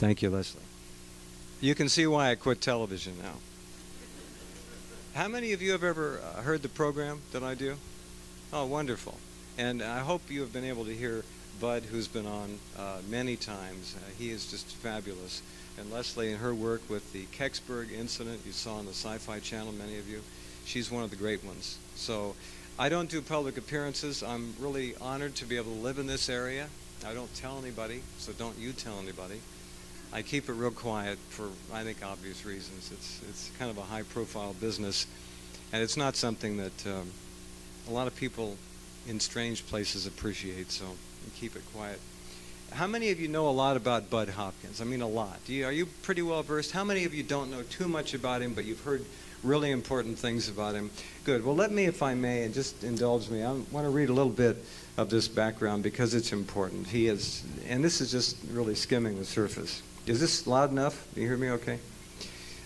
Thank you, Leslie. You can see why I quit television now. How many of you have ever heard the program that I do? Oh, wonderful. And I hope you have been able to hear Bud, who's been on many times. He is just fabulous. And Leslie and her work with the Kecksburg incident you saw on the Sci-Fi Channel, many of you, she's one of the great ones. So I don't do public appearances. I'm really honored to be able to live in this area. I don't tell anybody, so don't you tell anybody. I keep it real quiet for, I think, obvious reasons. It's kind of a high-profile business, and it's not something that a lot of people in strange places appreciate, so we keep it quiet. How many of you know a lot about Bud Hopkins? I mean, a lot. Are you pretty well versed? How many of you don't know too much about him, but you've heard really important things about him? Good. Well, let me, if I may, and just indulge me, I want to read a little bit of this background because it's important. He is, and this is just really skimming the surface. Is this loud enough? Do you hear me okay?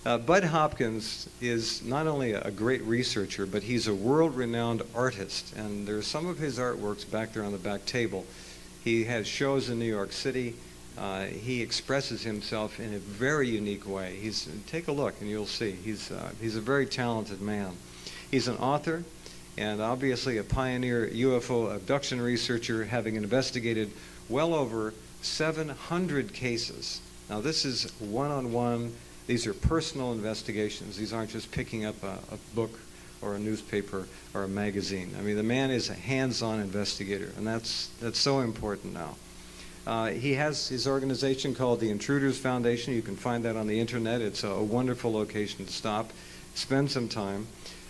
Bud Hopkins is not only a great researcher, but he's a world-renowned artist, and there's some of his artworks back there on the back table. He has shows in New York City. He expresses himself in a very unique way. Take a look and you'll see. He's a very talented man. He's an author and obviously a pioneer UFO abduction researcher, having investigated well over 700 cases. Now this is one-on-one. These are personal investigations. These aren't just picking up a book or a newspaper or a magazine. I mean, the man is a hands-on investigator, and that's so important now. He has his organization called the Intruders Foundation. You can find that on the internet. It's a wonderful location to stop, spend some time.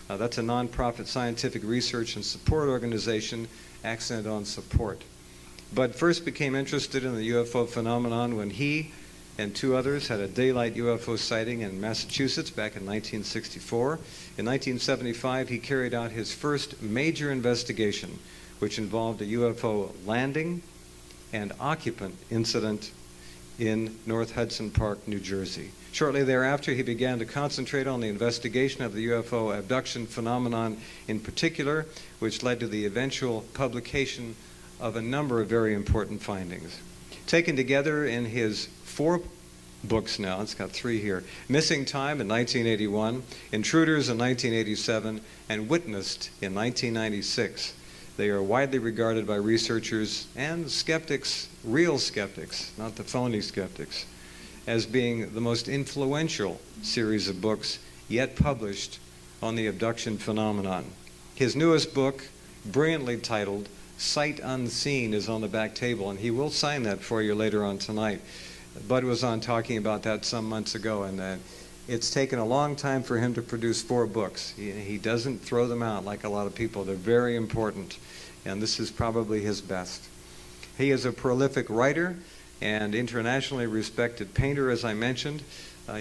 That's a nonprofit scientific research and support organization, accent on support. Bud first became interested in the UFO phenomenon when he and two others had a daylight UFO sighting in Massachusetts back in 1964. In 1975, he carried out his first major investigation, which involved a UFO landing and occupant incident in North Hudson Park, New Jersey. Shortly thereafter, he began to concentrate on the investigation of the UFO abduction phenomenon in particular, which led to the eventual publication of a number of very important findings. Taken together in his 4 books now, it's got 3 here, Missing Time in 1981, Intruders in 1987, and Witnessed in 1996. They are widely regarded by researchers and skeptics, real skeptics, not the phony skeptics, as being the most influential series of books yet published on the abduction phenomenon. His newest book, brilliantly titled Sight Unseen, is on the back table, and he will sign that for you later on tonight. Bud was on talking about that some months ago, and it's taken a long time for him to produce 4 books. He doesn't throw them out like a lot of people. They're very important, and this is probably his best. He is a prolific writer and internationally respected painter, as I mentioned.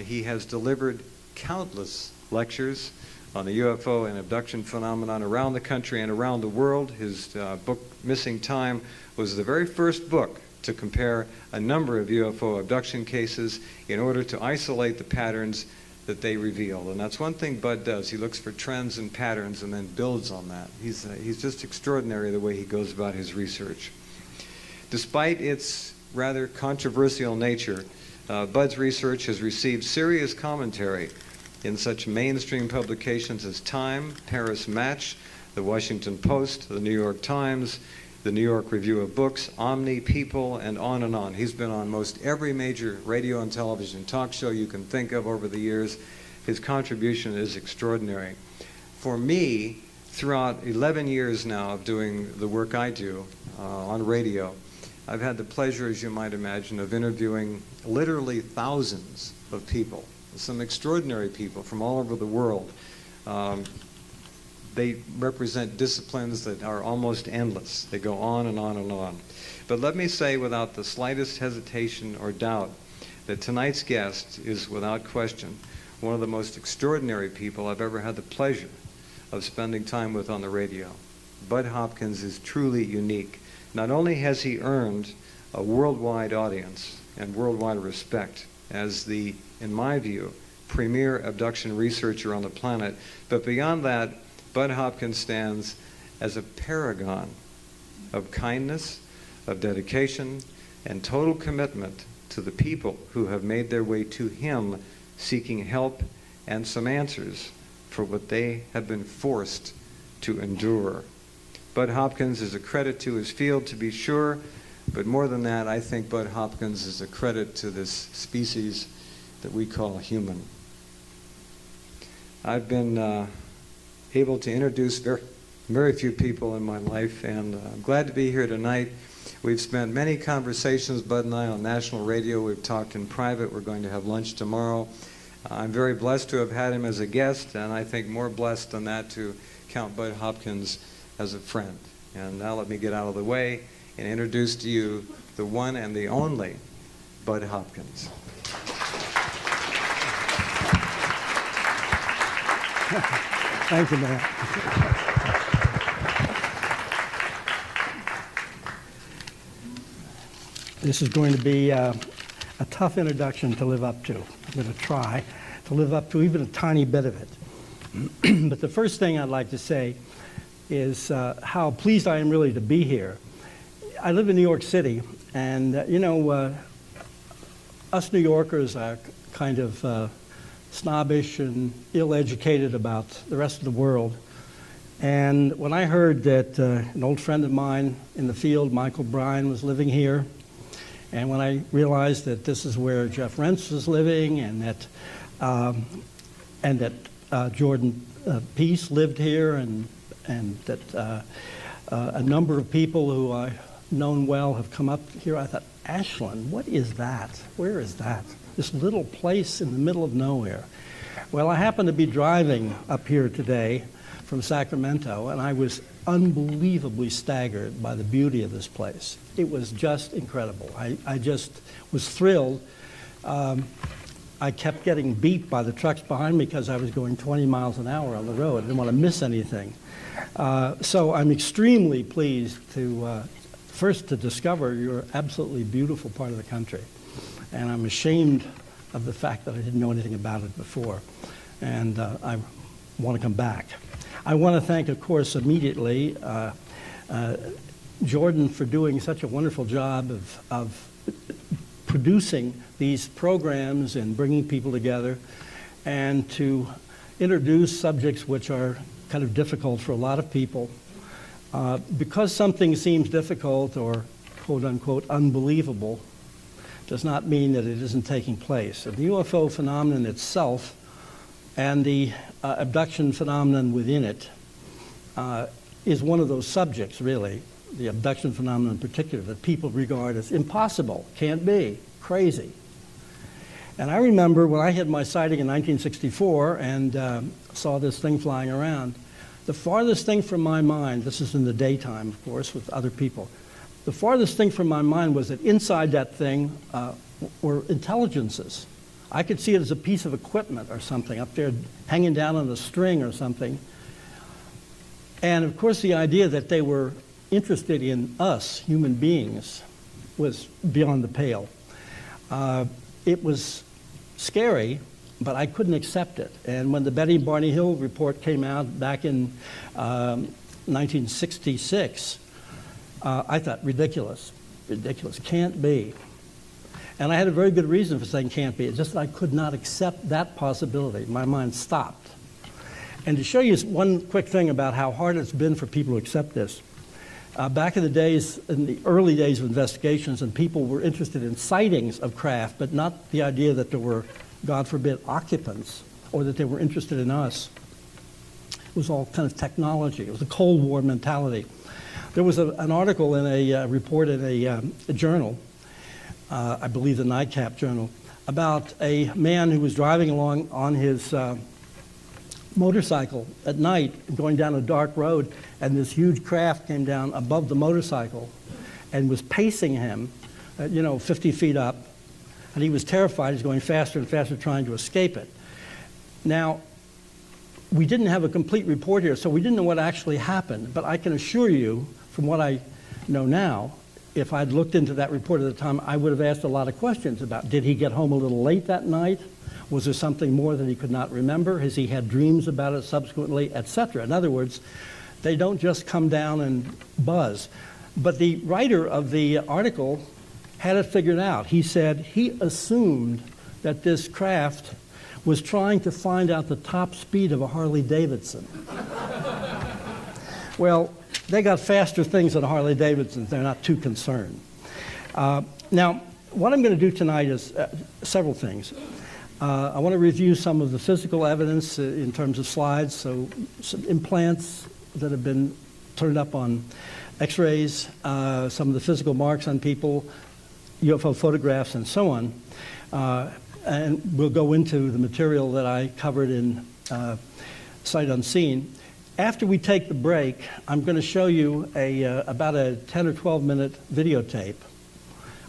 He has delivered countless lectures on the UFO and abduction phenomenon around the country and around the world. His book, Missing Time, was the very first book to compare a number of UFO abduction cases in order to isolate the patterns that they reveal. And that's one thing Bud does. He looks for trends and patterns and then builds on that. He's just extraordinary the way he goes about his research. Despite its rather controversial nature, Bud's research has received serious commentary in such mainstream publications as Time, Paris Match, The Washington Post, The New York Times, The New York Review of Books, Omni, People, and on and on. He's been on most every major radio and television talk show you can think of over the years. His contribution is extraordinary. For me, throughout 11 years now of doing the work I do on radio, I've had the pleasure, as you might imagine, of interviewing literally thousands of people, some extraordinary people from all over the world. They represent disciplines that are almost endless. They go on and on and on. But let me say without the slightest hesitation or doubt that tonight's guest is without question one of the most extraordinary people I've ever had the pleasure of spending time with on the radio. Bud Hopkins is truly unique. Not only has he earned a worldwide audience and worldwide respect as the, in my view, premier abduction researcher on the planet, but beyond that, Bud Hopkins stands as a paragon of kindness, of dedication, and total commitment to the people who have made their way to him seeking help and some answers for what they have been forced to endure. Bud Hopkins is a credit to his field, to be sure, but more than that, I think Bud Hopkins is a credit to this species that we call human. I've been able to introduce very few people in my life, and I'm glad to be here tonight. We've spent many conversations, Bud and I, on national radio. We've talked in private. We're going to have lunch tomorrow. I'm very blessed to have had him as a guest, and I think more blessed than that to count Bud Hopkins as a friend. And now let me get out of the way and introduce to you the one and the only Bud Hopkins. Thank you, man. This is going to be a tough introduction to live up to. I'm going to try to live up to even a tiny bit of it. But the first thing I'd like to say is how pleased I am really to be here. I live in New York City, and us New Yorkers are kind of snobbish and ill-educated about the rest of the world. And when I heard that an old friend of mine in the field, Michael Bryan, was living here, and when I realized that this is where Jeff Rentz was living, and that Jordan Peace lived here, and that a number of people who I've known well have come up here, I thought, Ashland, what is that? Where is that? This little place in the middle of nowhere. Well, I happened to be driving up here today from Sacramento, and I was unbelievably staggered by the beauty of this place. It was just incredible. I just was thrilled. I kept getting beat by the trucks behind me because I was going 20 miles an hour on the road. I didn't want to miss anything. So I'm extremely pleased to first to discover your absolutely beautiful part of the country. And I'm ashamed of the fact that I didn't know anything about it before. And I want to come back. I want to thank, of course, immediately Jordan for doing such a wonderful job of producing these programs and bringing people together, and to introduce subjects which are kind of difficult for a lot of people. Because something seems difficult or quote-unquote unbelievable does not mean that it isn't taking place. And the UFO phenomenon itself and the abduction phenomenon within it is one of those subjects, really, the abduction phenomenon in particular, that people regard as impossible, can't be, crazy. And I remember when I had my sighting in 1964 and saw this thing flying around, the farthest thing from my mind, this is in the daytime, of course, with other people, the farthest thing from my mind was that inside that thing were intelligences. I could see it as a piece of equipment or something up there hanging down on a string or something. And of course the idea that they were interested in us, human beings, was beyond the pale. It was scary, but I couldn't accept it. And when the Betty Barney Hill report came out back in 1966, I thought, ridiculous, can't be. And I had a very good reason for saying can't be. It's just that I could not accept that possibility. My mind stopped. And to show you one quick thing about how hard it's been for people to accept this, back in the days, in the early days of investigations, and people were interested in sightings of craft, but not the idea that there were, God forbid, occupants, or that they were interested in us. It was all kind of technology. It was a Cold War mentality. There was an article in a report in a journal, I believe the Nightcap Journal, about a man who was driving along on his motorcycle at night, going down a dark road, and this huge craft came down above the motorcycle and was pacing him, 50 feet up, and he was terrified. He's going faster and faster, trying to escape it. Now, we didn't have a complete report here, so we didn't know what actually happened, but I can assure you, from what I know now, if I'd looked into that report at the time, I would have asked a lot of questions about, did he get home a little late that night? Was there something more that he could not remember? Has he had dreams about it subsequently, etc.? In other words, they don't just come down and buzz. But the writer of the article had it figured out. He said he assumed that this craft was trying to find out the top speed of a Harley Davidson. Well, they got faster things than Harley Davidsons. They're not too concerned. Now, what I'm going to do tonight is several things. I want to review some of the physical evidence in terms of slides, so some implants that have been turned up on x-rays, some of the physical marks on people, UFO photographs, and so on. And we'll go into the material that I covered in Sight Unseen. After we take the break, I'm going to show you about a 10 or 12 minute videotape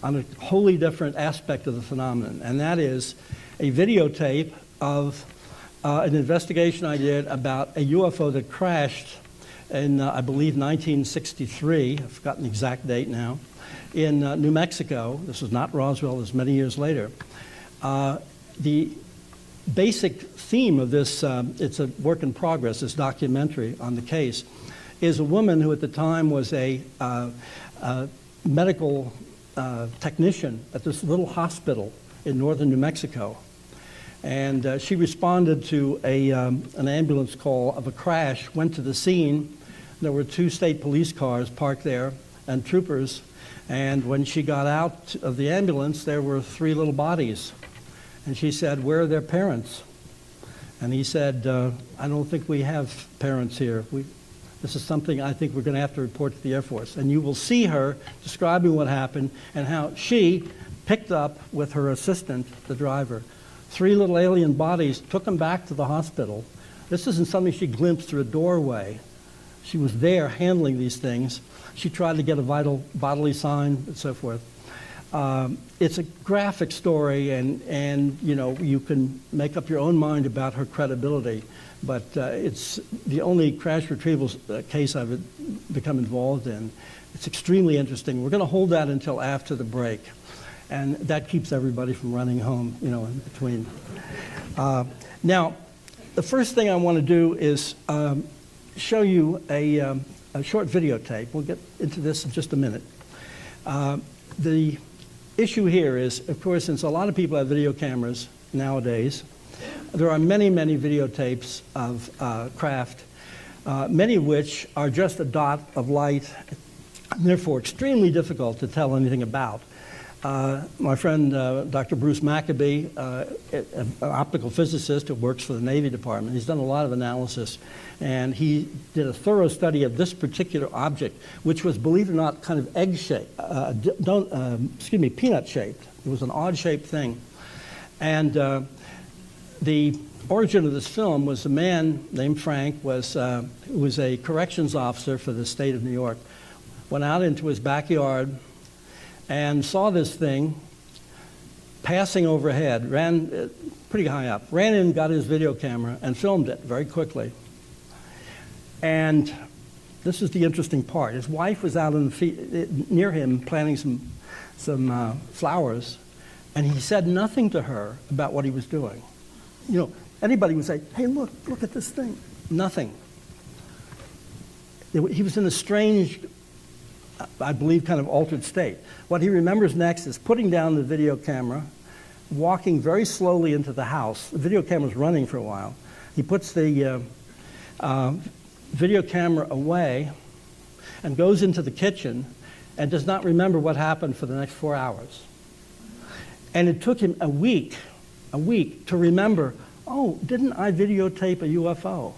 on a wholly different aspect of the phenomenon, and that is a videotape of an investigation I did about a UFO that crashed in, I believe, 1963. I've forgotten the exact date now, in New Mexico. This was not Roswell. This was many years later. The basic theme of this, it's a work in progress, this documentary on the case, is a woman who at the time was a medical technician at this little hospital in northern New Mexico. And she responded to an ambulance call of a crash, went to the scene. There were 2 state police cars parked there and troopers. And when she got out of the ambulance, there were 3 little bodies. And she said, "Where are their parents?" And he said, "I don't think we have parents here. This is something I think we're going to have to report to the Air Force." And you will see her describing what happened and how she picked up with her assistant, the driver, 3 little alien bodies, took them back to the hospital. This isn't something she glimpsed through a doorway. She was there handling these things. She tried to get a vital bodily sign and so forth. It's a graphic story, and you know, you can make up your own mind about her credibility, but it's the only crash retrieval case I've become involved in. It's extremely interesting. We're going to hold that until after the break, and that keeps everybody from running home, you know, in between. Now, the first thing I want to do is show you a short videotape. We'll get into this in just a minute. The issue here is, of course, since a lot of people have video cameras nowadays, there are many, many videotapes of craft, many of which are just a dot of light, and therefore extremely difficult to tell anything about. My friend Dr. Bruce Maccabee, an optical physicist who works for the Navy Department, he's done a lot of analysis, and he did a thorough study of this particular object, which was, believe it or not, kind of egg-shaped, peanut-shaped. It was an odd-shaped thing. And the origin of this film was a man named Frank, who was a corrections officer for the state of New York, went out into his backyard and saw this thing passing overhead, ran pretty high up, ran in, got his video camera, and filmed it very quickly. And this is the interesting part. His wife was out in the near him planting some flowers, and he said nothing to her about what he was doing. You know, anybody would say, "Hey, look at this thing." Nothing. He was in a strange, I believe, kind of altered state. What he remembers next is putting down the video camera, walking very slowly into the house. The video camera's running for a while. He puts the video camera away and goes into the kitchen and does not remember what happened for the next 4 hours. And it took him a week to remember, oh, didn't I videotape a UFO?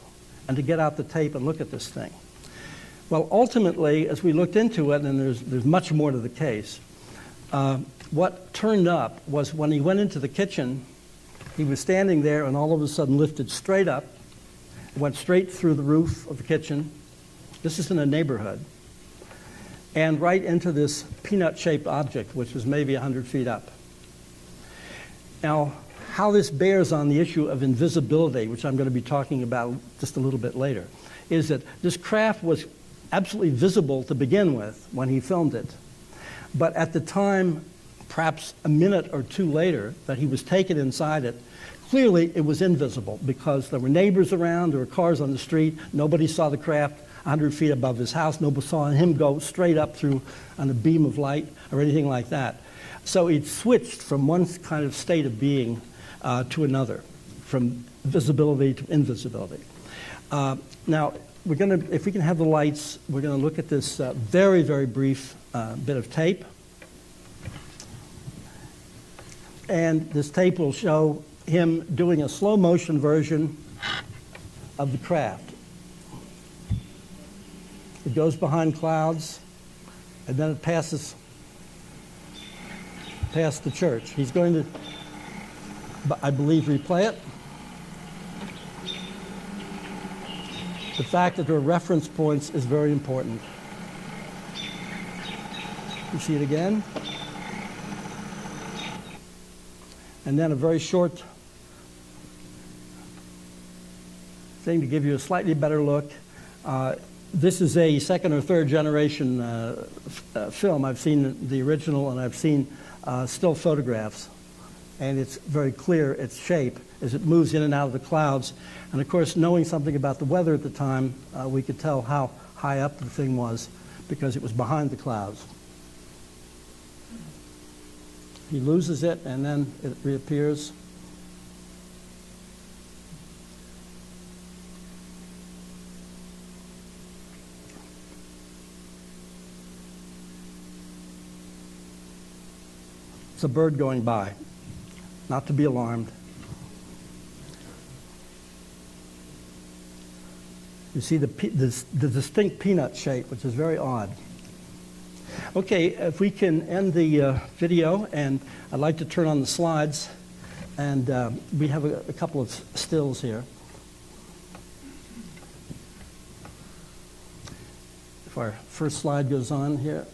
And to get out the tape and look at this thing. Well, ultimately, as we looked into it, and there's much more to the case, what turned up was when he went into the kitchen, he was standing there and all of a sudden lifted straight up, went straight through the roof of the kitchen. This is in a neighborhood. And right into this peanut-shaped object, which was maybe 100 feet up. Now, how this bears on the issue of invisibility, which I'm going to be talking about just a little bit later, is that this craft was absolutely visible to begin with when he filmed it. But at the time, perhaps a minute or two later, that he was taken inside it, clearly it was invisible because there were neighbors around, there were cars on the street, nobody saw the craft 100 feet above his house, nobody saw him go straight up through on a beam of light or anything like that. So it switched from one kind of state of being to another, from visibility to invisibility. Now, we're going to, if we can have the lights, we're going to look at this very, very brief bit of tape. And this tape will show him doing a slow motion version of the craft. It goes behind clouds, and then it passes past the church. He's going to, I believe, replay it. The fact that there are reference points is very important. You see it again? And then a very short thing to give you a slightly better look. This is a second or third generation film. I've seen the original and I've seen still photographs. And it's very clear, its shape, as it moves in and out of the clouds. And of course, knowing something about the weather at the time, we could tell how high up the thing was because it was behind the clouds. He loses it, and then it reappears. It's a bird going by. Not to be alarmed. You see the distinct peanut shape, which is very odd. Okay, if we can end the video, and I'd like to turn on the slides, and we have a couple of stills here. If our first slide goes on here.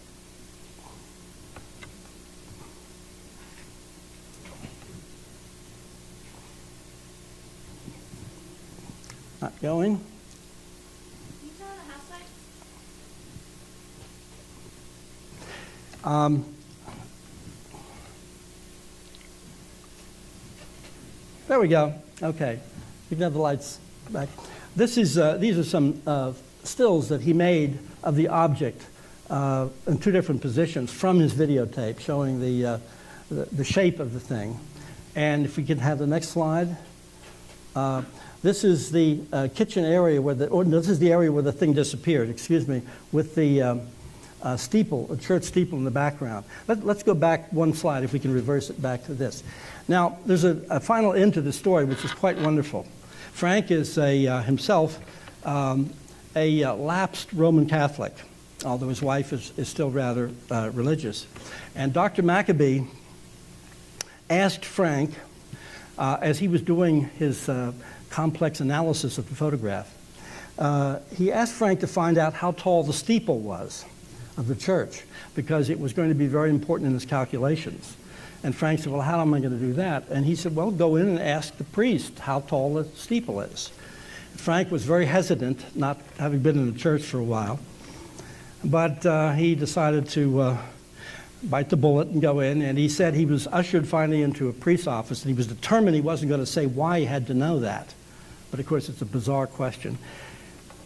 Not going. Can you tell the house lights? There we go. Okay, you can have the lights back. This is these are some stills that he made of the object in two different positions from his videotape, showing the shape of the thing. And if we could have the next slide. This is the kitchen area where this is the area where the thing disappeared, excuse me, with the steeple, a church steeple in the background. Let's go back one slide if we can reverse it back to this. Now, there's a final end to the story, which is quite wonderful. Frank is himself a lapsed Roman Catholic, although his wife is still rather religious. And Dr. Maccabee asked Frank, as he was doing his complex analysis of the photograph, he asked Frank to find out how tall the steeple was of the church, because it was going to be very important in his calculations. And Frank said, well, how am I going to do that? And he said, well, go in and ask the priest how tall the steeple is. Frank was very hesitant, not having been in the church for a while, but he decided to bite the bullet and go in, and he said he was ushered finally into a priest's office, and he was determined he wasn't going to say why he had to know that. But of course, it's a bizarre question.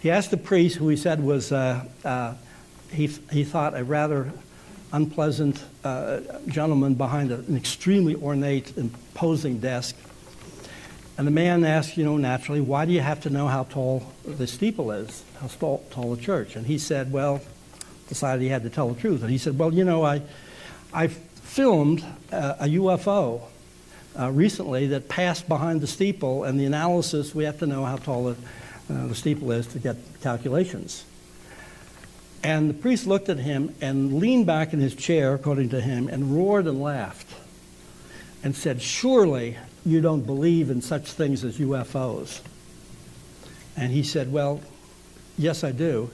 He asked the priest, who he said was, he thought, a rather unpleasant gentleman behind an extremely ornate, imposing desk. And the man asked, naturally, why do you have to know how tall the steeple is, how tall the church? And he said, well, decided he had to tell the truth. And he said, well, I filmed a UFO recently that passed behind the steeple, and the analysis, we have to know how tall the steeple is to get calculations. And the priest looked at him and leaned back in his chair, according to him, and roared and laughed and said, surely you don't believe in such things as UFOs. And he said, well, yes, I do.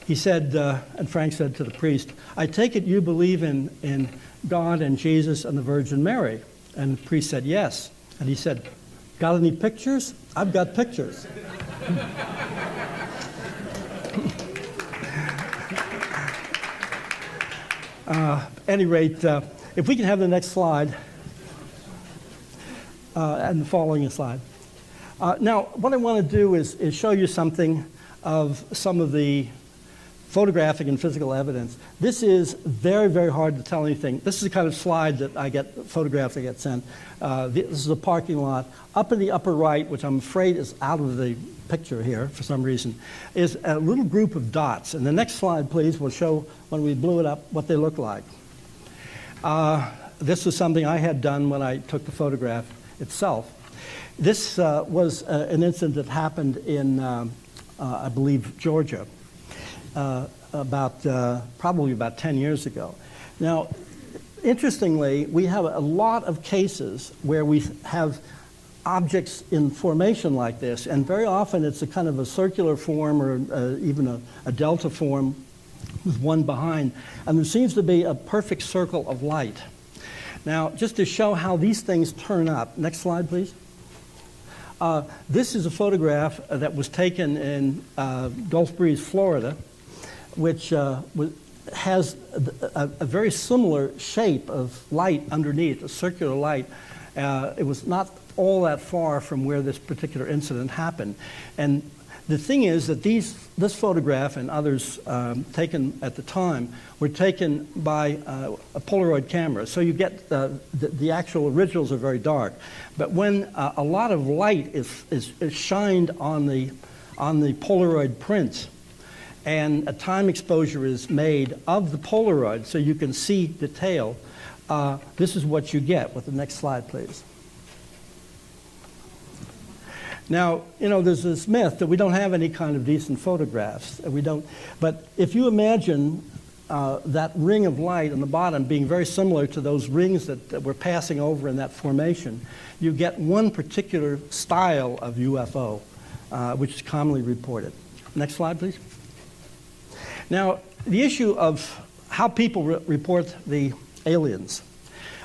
He said, and Frank said to the priest, I take it you believe in God and Jesus and the Virgin Mary. And the priest said, yes. And he said, got any pictures? I've got pictures. At any rate, if we can have the next slide, and the following slide. Now, what I want to do is show you something of some of the photographic and physical evidence. This is very, very hard to tell anything. This is the kind of slide that I get, photographs I get sent. This is a parking lot. Up in the upper right, which I'm afraid is out of the picture here for some reason, is a little group of dots. And the next slide, please, will show, when we blew it up, what they look like. This was something I had done when I took the photograph itself. This was an incident that happened in, I believe, Georgia. Probably about 10 years ago. Now, interestingly, we have a lot of cases where we have objects in formation like this, and very often it's a kind of a circular form or even a delta form with one behind, and there seems to be a perfect circle of light. Now, just to show how these things turn up, next slide, please. This is a photograph that was taken in Gulf Breeze, Florida, which has a very similar shape of light underneath, a circular light. It was not all that far from where this particular incident happened. And the thing is that this photograph and others taken at the time were taken by a Polaroid camera. So you get the actual originals are very dark. But when a lot of light is shined on the Polaroid prints, and a time exposure is made of the Polaroid so you can see detail, this is what you get. With the next slide, please. Now, you know, there's this myth that we don't have any kind of decent photographs. But if you imagine that ring of light on the bottom being very similar to those rings that we're passing over in that formation, you get one particular style of UFO, which is commonly reported. Next slide, please. Now, the issue of how people report the aliens.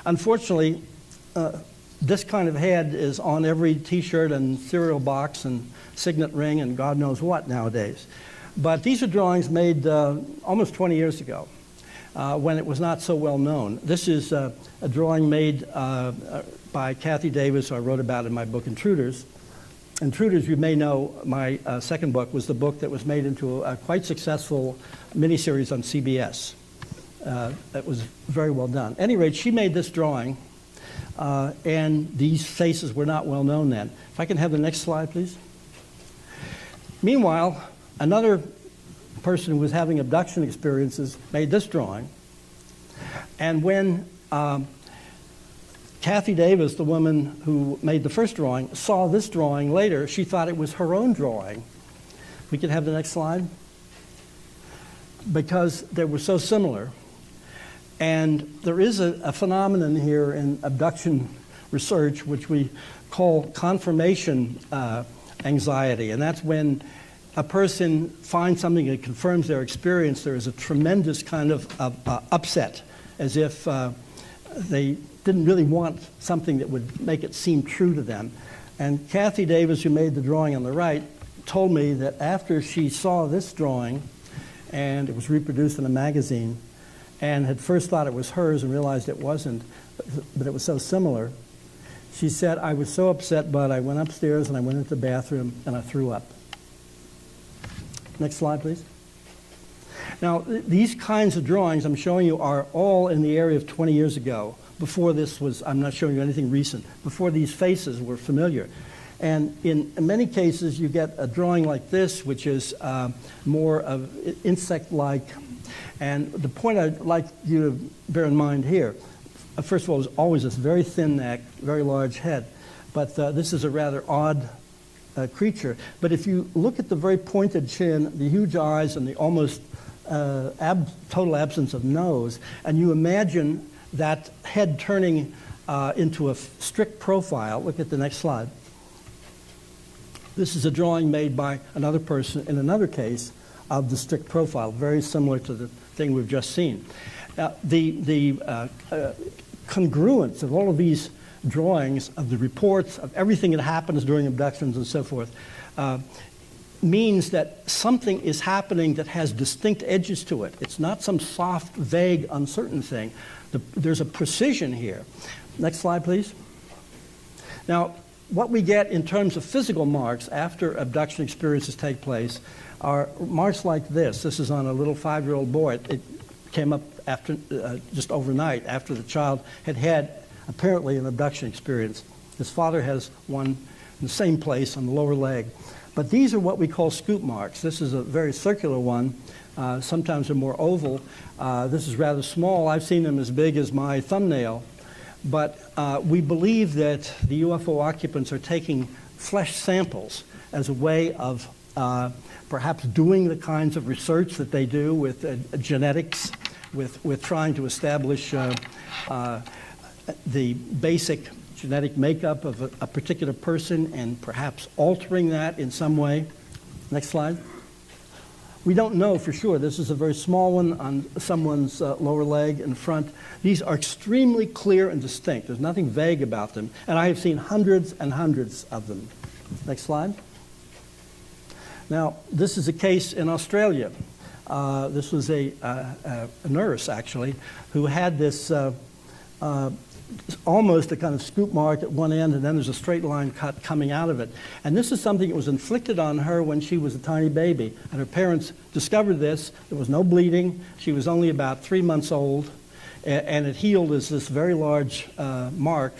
Unfortunately, this kind of head is on every T-shirt and cereal box and signet ring and God knows what nowadays. But these are drawings made almost 20 years ago when it was not so well known. This is a drawing made by Kathy Davis, who I wrote about in my book, Intruders. Intruders, you may know, my second book was the book that was made into a quite successful miniseries on CBS. That was very well done. At any rate, she made this drawing, and these faces were not well known then. If I can have the next slide, please. Meanwhile, another person who was having abduction experiences made this drawing, and when Kathy Davis, the woman who made the first drawing, saw this drawing later, she thought it was her own drawing. We can have the next slide. Because they were so similar. And there is a phenomenon here in abduction research which we call confirmation anxiety. And that's when a person finds something that confirms their experience, there is a tremendous kind of upset, as if they didn't really want something that would make it seem true to them. And Kathy Davis, who made the drawing on the right, told me that after she saw this drawing, and it was reproduced in a magazine, and had first thought it was hers and realized it wasn't, but it was so similar, she said, I was so upset, but I went upstairs and I went into the bathroom and I threw up. Next slide, please. Now, these kinds of drawings I'm showing you are all in the area of 20 years ago. Before this was, I'm not showing you anything recent, before these faces were familiar. And in many cases, you get a drawing like this, which is more of insect-like. And the point I'd like you to bear in mind here, first of all, is always this very thin neck, very large head. But this is a rather odd creature. But if you look at the very pointed chin, the huge eyes, and the almost total absence of nose, and you imagine that head turning into a strict profile. Look at the next slide. This is a drawing made by another person in another case of the strict profile, very similar to the thing we've just seen. The congruence of all of these drawings, of the reports, of everything that happens during abductions and so forth, means that something is happening that has distinct edges to it. It's not some soft, vague, uncertain thing. There's a precision here. Next slide, please. Now, what we get in terms of physical marks after abduction experiences take place are marks like this. This is on a little 5-year-old boy. It came up after just overnight after the child had had apparently an abduction experience. His father has one in the same place on the lower leg. But these are what we call scoop marks. This is a very circular one. Sometimes they're more oval. This is rather small. I've seen them as big as my thumbnail. But we believe that the UFO occupants are taking flesh samples as a way of perhaps doing the kinds of research that they do with genetics, with trying to establish the basic genetic makeup of a particular person and perhaps altering that in some way. Next slide. We don't know for sure. This is a very small one on someone's lower leg in front. These are extremely clear and distinct. There's nothing vague about them. And I have seen hundreds and hundreds of them. Next slide. Now, this is a case in Australia. This was a nurse, actually, who had this almost a kind of scoop mark at one end, and then there's a straight line cut coming out of it. And this is something that was inflicted on her when she was a tiny baby. And her parents discovered this. There was no bleeding. She was only about 3 months old, and it healed as this very large mark.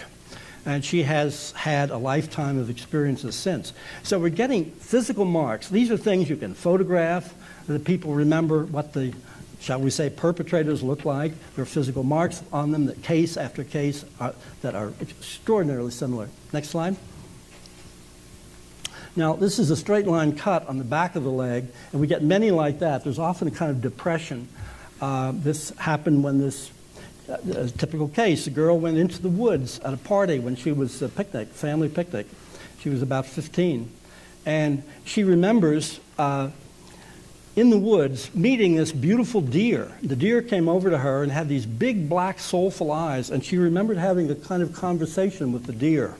And she has had a lifetime of experiences since. So we're getting physical marks. These are things you can photograph, that people remember what the, shall we say, perpetrators look like. There are physical marks on them that case after case that are extraordinarily similar. Next slide. Now, this is a straight line cut on the back of the leg, and we get many like that. There's often a kind of depression. This happened when this, a typical case, a girl went into the woods at a party when she was a picnic, family picnic. She was about 15. And she remembers in the woods meeting this beautiful deer. The deer came over to her and had these big black soulful eyes, and she remembered having a kind of conversation with the deer.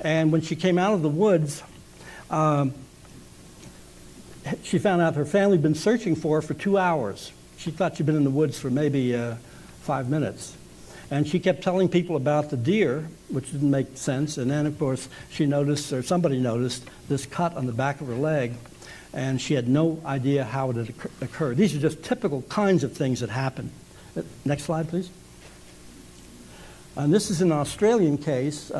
And when she came out of the woods, she found out her family had been searching for her for 2 hours. She thought she'd been in the woods for maybe 5 minutes. And she kept telling people about the deer, which didn't make sense. And then, of course, she noticed, or somebody noticed, this cut on the back of her leg. And she had no idea how it had occurred. These are just typical kinds of things that happen. Next slide, please. And this is an Australian case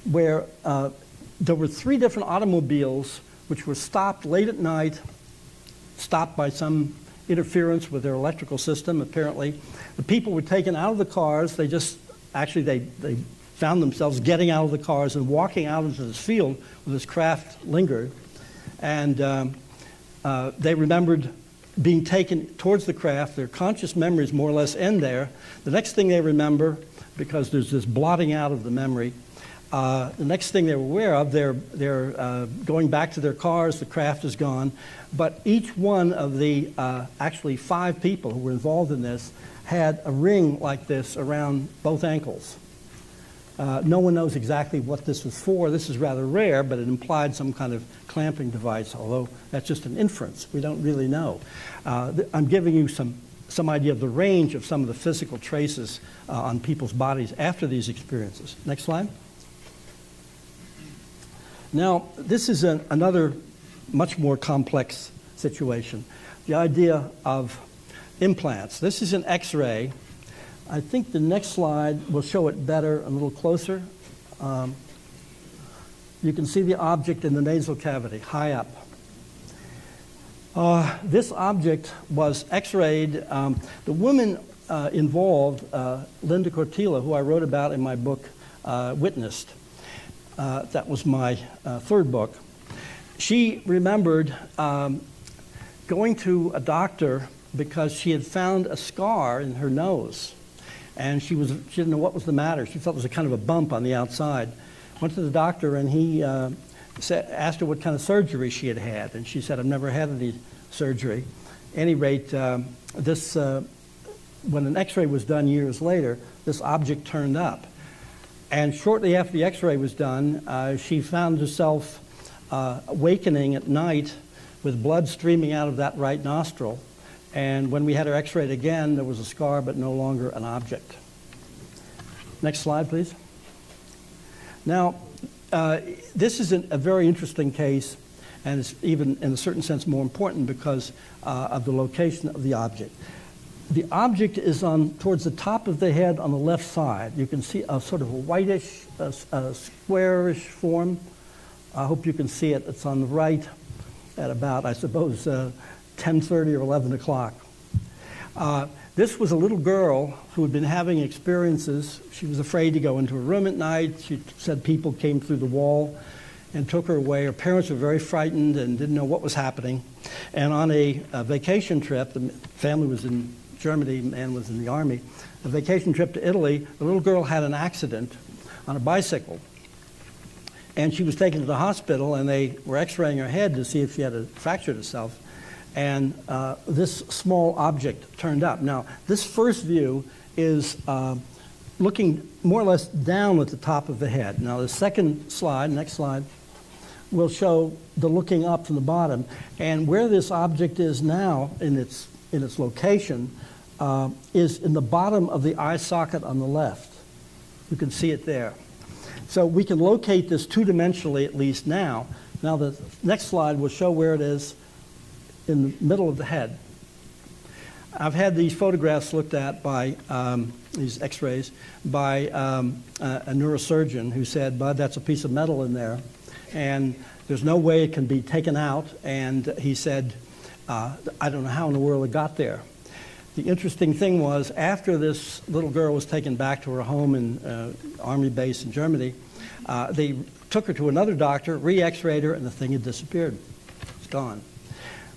where there were 3 different automobiles which were stopped late at night, stopped by some interference with their electrical system, apparently. The people were taken out of the cars. They just, actually, they found themselves getting out of the cars and walking out into this field where this craft lingered. And they remembered being taken towards the craft. Their conscious memories more or less end there. The next thing they remember, because there's this blotting out of the memory, the next thing they're aware of, they're going back to their cars, the craft is gone. But each one of the actually 5 people who were involved in this had a ring like this around both ankles. No one knows exactly what this was for. This is rather rare, but it implied some kind of clamping device, although that's just an inference. We don't really know. I'm giving you some idea of the range of some of the physical traces on people's bodies after these experiences. Next slide. Now, this is another much more complex situation. The idea of implants. This is an X-ray. I think the next slide will show it better, a little closer. You can see the object in the nasal cavity, high up. This object was X-rayed. The woman involved, Linda Cortila, who I wrote about in my book, Witnessed. That was my 3rd book. She remembered going to a doctor because she had found a scar in her nose. And she didn't know what was the matter. She felt there was a kind of a bump on the outside. Went to the doctor, and he asked her what kind of surgery she had had. And she said, I've never had any surgery. At any rate, when an X-ray was done years later, this object turned up. And shortly after the X-ray was done, she found herself awakening at night with blood streaming out of that right nostril. And when we had her X-rayed again, there was a scar, but no longer an object. Next slide, please. Now, this is a very interesting case, and it's even in a certain sense more important because of the location of the object. The object is towards the top of the head on the left side. You can see a sort of a whitish, squarish form. I hope you can see it. It's on the right at about, I suppose, 10:30 or 11 o'clock. This was a little girl who had been having experiences. She was afraid to go into her room at night. She said people came through the wall and took her away. Her parents were very frightened and didn't know what was happening. And on a vacation trip, the family was in Germany, man was in the army, a vacation trip to Italy, the little girl had an accident on a bicycle. And she was taken to the hospital, and they were x-raying her head to see if she had fractured herself. And this small object turned up. Now, this first view is looking more or less down at the top of the head. Now, the second slide, next slide, will show the looking up from the bottom. And where this object is now in its location is in the bottom of the eye socket on the left. You can see it there. So we can locate this two-dimensionally at least now. Now the next slide will show where it is in the middle of the head. I've had these photographs looked at by, these x-rays, by a neurosurgeon who said, "Bud, that's a piece of metal in there, and there's no way it can be taken out." And he said, "I don't know how in the world it got there." The interesting thing was, after this little girl was taken back to her home in Army base in Germany, they took her to another doctor, re-x-rayed her, and the thing had disappeared. It's gone.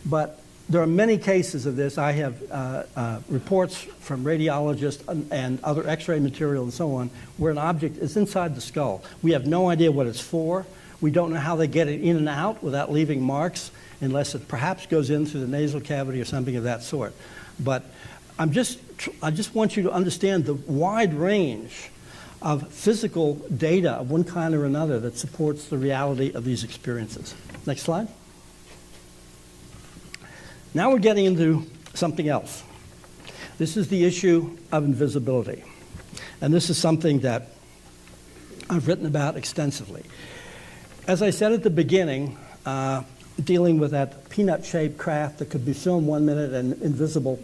But there are many cases of this. I have reports from radiologists and other x-ray material and so on, where an object is inside the skull. We have no idea what it's for. We don't know how they get it in and out without leaving marks, unless it perhaps goes in through the nasal cavity or something of that sort. But I just want you to understand the wide range of physical data of one kind or another that supports the reality of these experiences. Next slide. Now we're getting into something else. This is the issue of invisibility. And this is something that I've written about extensively. As I said at the beginning, dealing with that peanut-shaped craft that could be filmed 1 minute and invisibly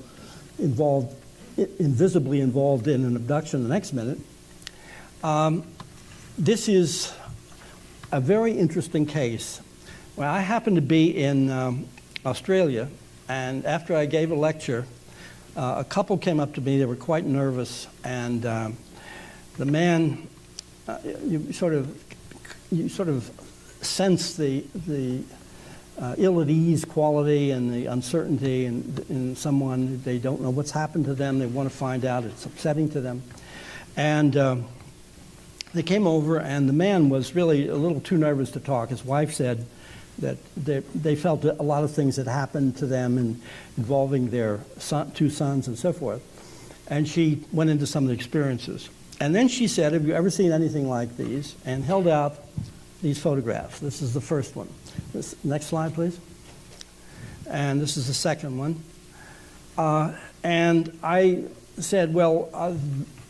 involved in an abduction the next minute, this is a very interesting case. Well, I happened to be in Australia, and after I gave a lecture, a couple came up to me. They were quite nervous, and the man, you sort of sense the ill-at-ease quality and the uncertainty in someone. They don't know what's happened to them. They want to find out. It's upsetting to them. And they came over, and the man was really a little too nervous to talk. His wife said that they felt that a lot of things had happened to them involving their two sons and so forth. And she went into some of the experiences. And then she said, "Have you ever seen anything like these?" and held out these photographs. This is the first one. Next slide, please. And this is the second one. And I said, well,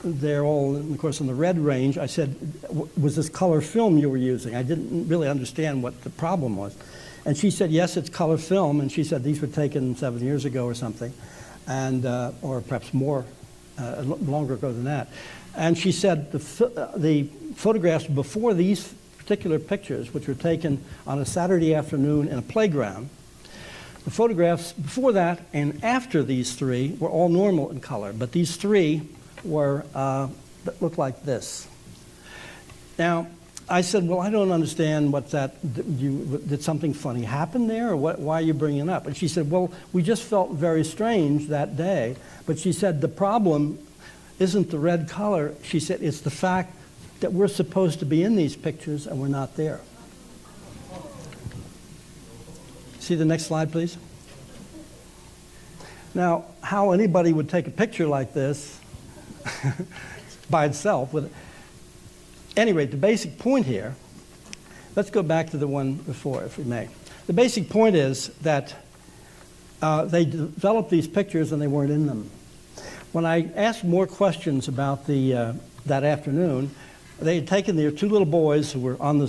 they're all, of course, in the red range. I said, was this color film you were using? I didn't really understand what the problem was. And she said, yes, it's color film. And she said these were taken 7 years ago or something, and or perhaps more, longer ago than that. And she said the photographs before these particular pictures, which were taken on a Saturday afternoon in a playground, the photographs before that and after these three were all normal in color, but these three were that looked like this. Now, I said, well, I don't understand what did something funny happen there, or why are you bringing it up? And she said, well, we just felt very strange that day. But she said, the problem isn't the red color. She said, it's the fact that we're supposed to be in these pictures and we're not there. See the next slide, please? Now, how anybody would take a picture like this by itself. Anyway, the basic point here, let's go back to the one before, if we may. The basic point is that they developed these pictures and they weren't in them. When I asked more questions about that afternoon, They had taken their two little boys who were on the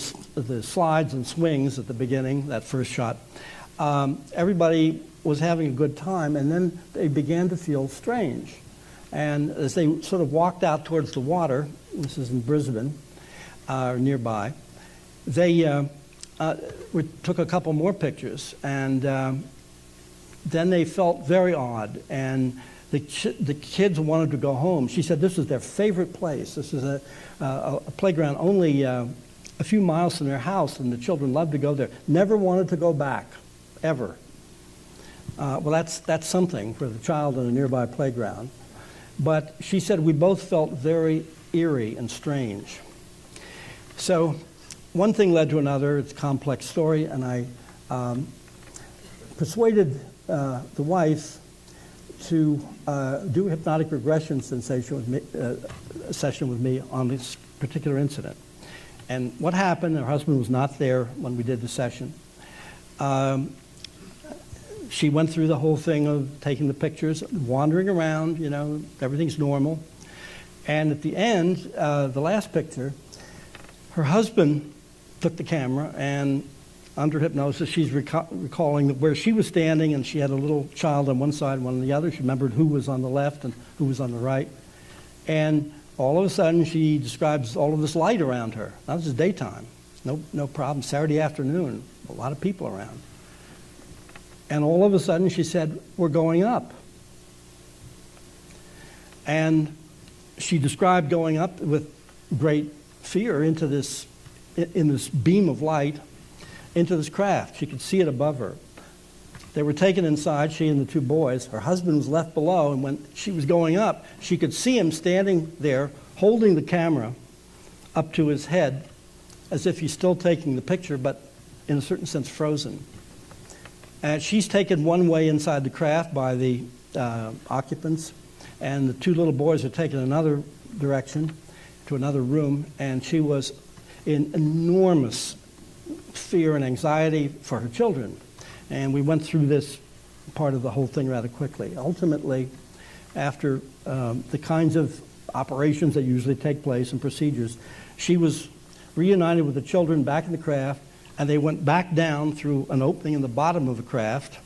slides and swings at the beginning, that first shot. Everybody was having a good time, and then they began to feel strange. And as they sort of walked out towards the water, this is in Brisbane, or nearby, they took a couple more pictures, and then they felt very odd, and the kids wanted to go home. She said this was their favorite place. This is a playground only a few miles from their house, and the children loved to go there. Never wanted to go back, ever. Well, that's something for the child in a nearby playground. But she said we both felt very eerie and strange. So one thing led to another. It's a complex story, and I persuaded the wife to do a hypnotic regression session with me on this particular incident. And what happened, her husband was not there when we did the session. She went through the whole thing of taking the pictures, wandering around, you know, everything's normal. And at the end, the last picture, her husband took the camera, and under hypnosis, she's recalling where she was standing, and she had a little child on one side, one on the other. She remembered who was on the left and who was on the right. And all of a sudden, she describes all of this light around her. Now, this is daytime. No problem. Saturday afternoon, a lot of people around. And all of a sudden, she said, we're going up. And she described going up with great fear into this, in this beam of light, into this craft. She could see it above her. They were taken inside, she and the two boys. Her husband was left below, and when she was going up, she could see him standing there, holding the camera up to his head, as if he's still taking the picture, but in a certain sense frozen. And she's taken one way inside the craft by the occupants, and the two little boys are taken another direction to another room, and she was in enormous fear and anxiety for her children. And we went through this part of the whole thing rather quickly. Ultimately, after the kinds of operations that usually take place and procedures, she was reunited with the children back in the craft, and they went back down through an opening in the bottom of the craft,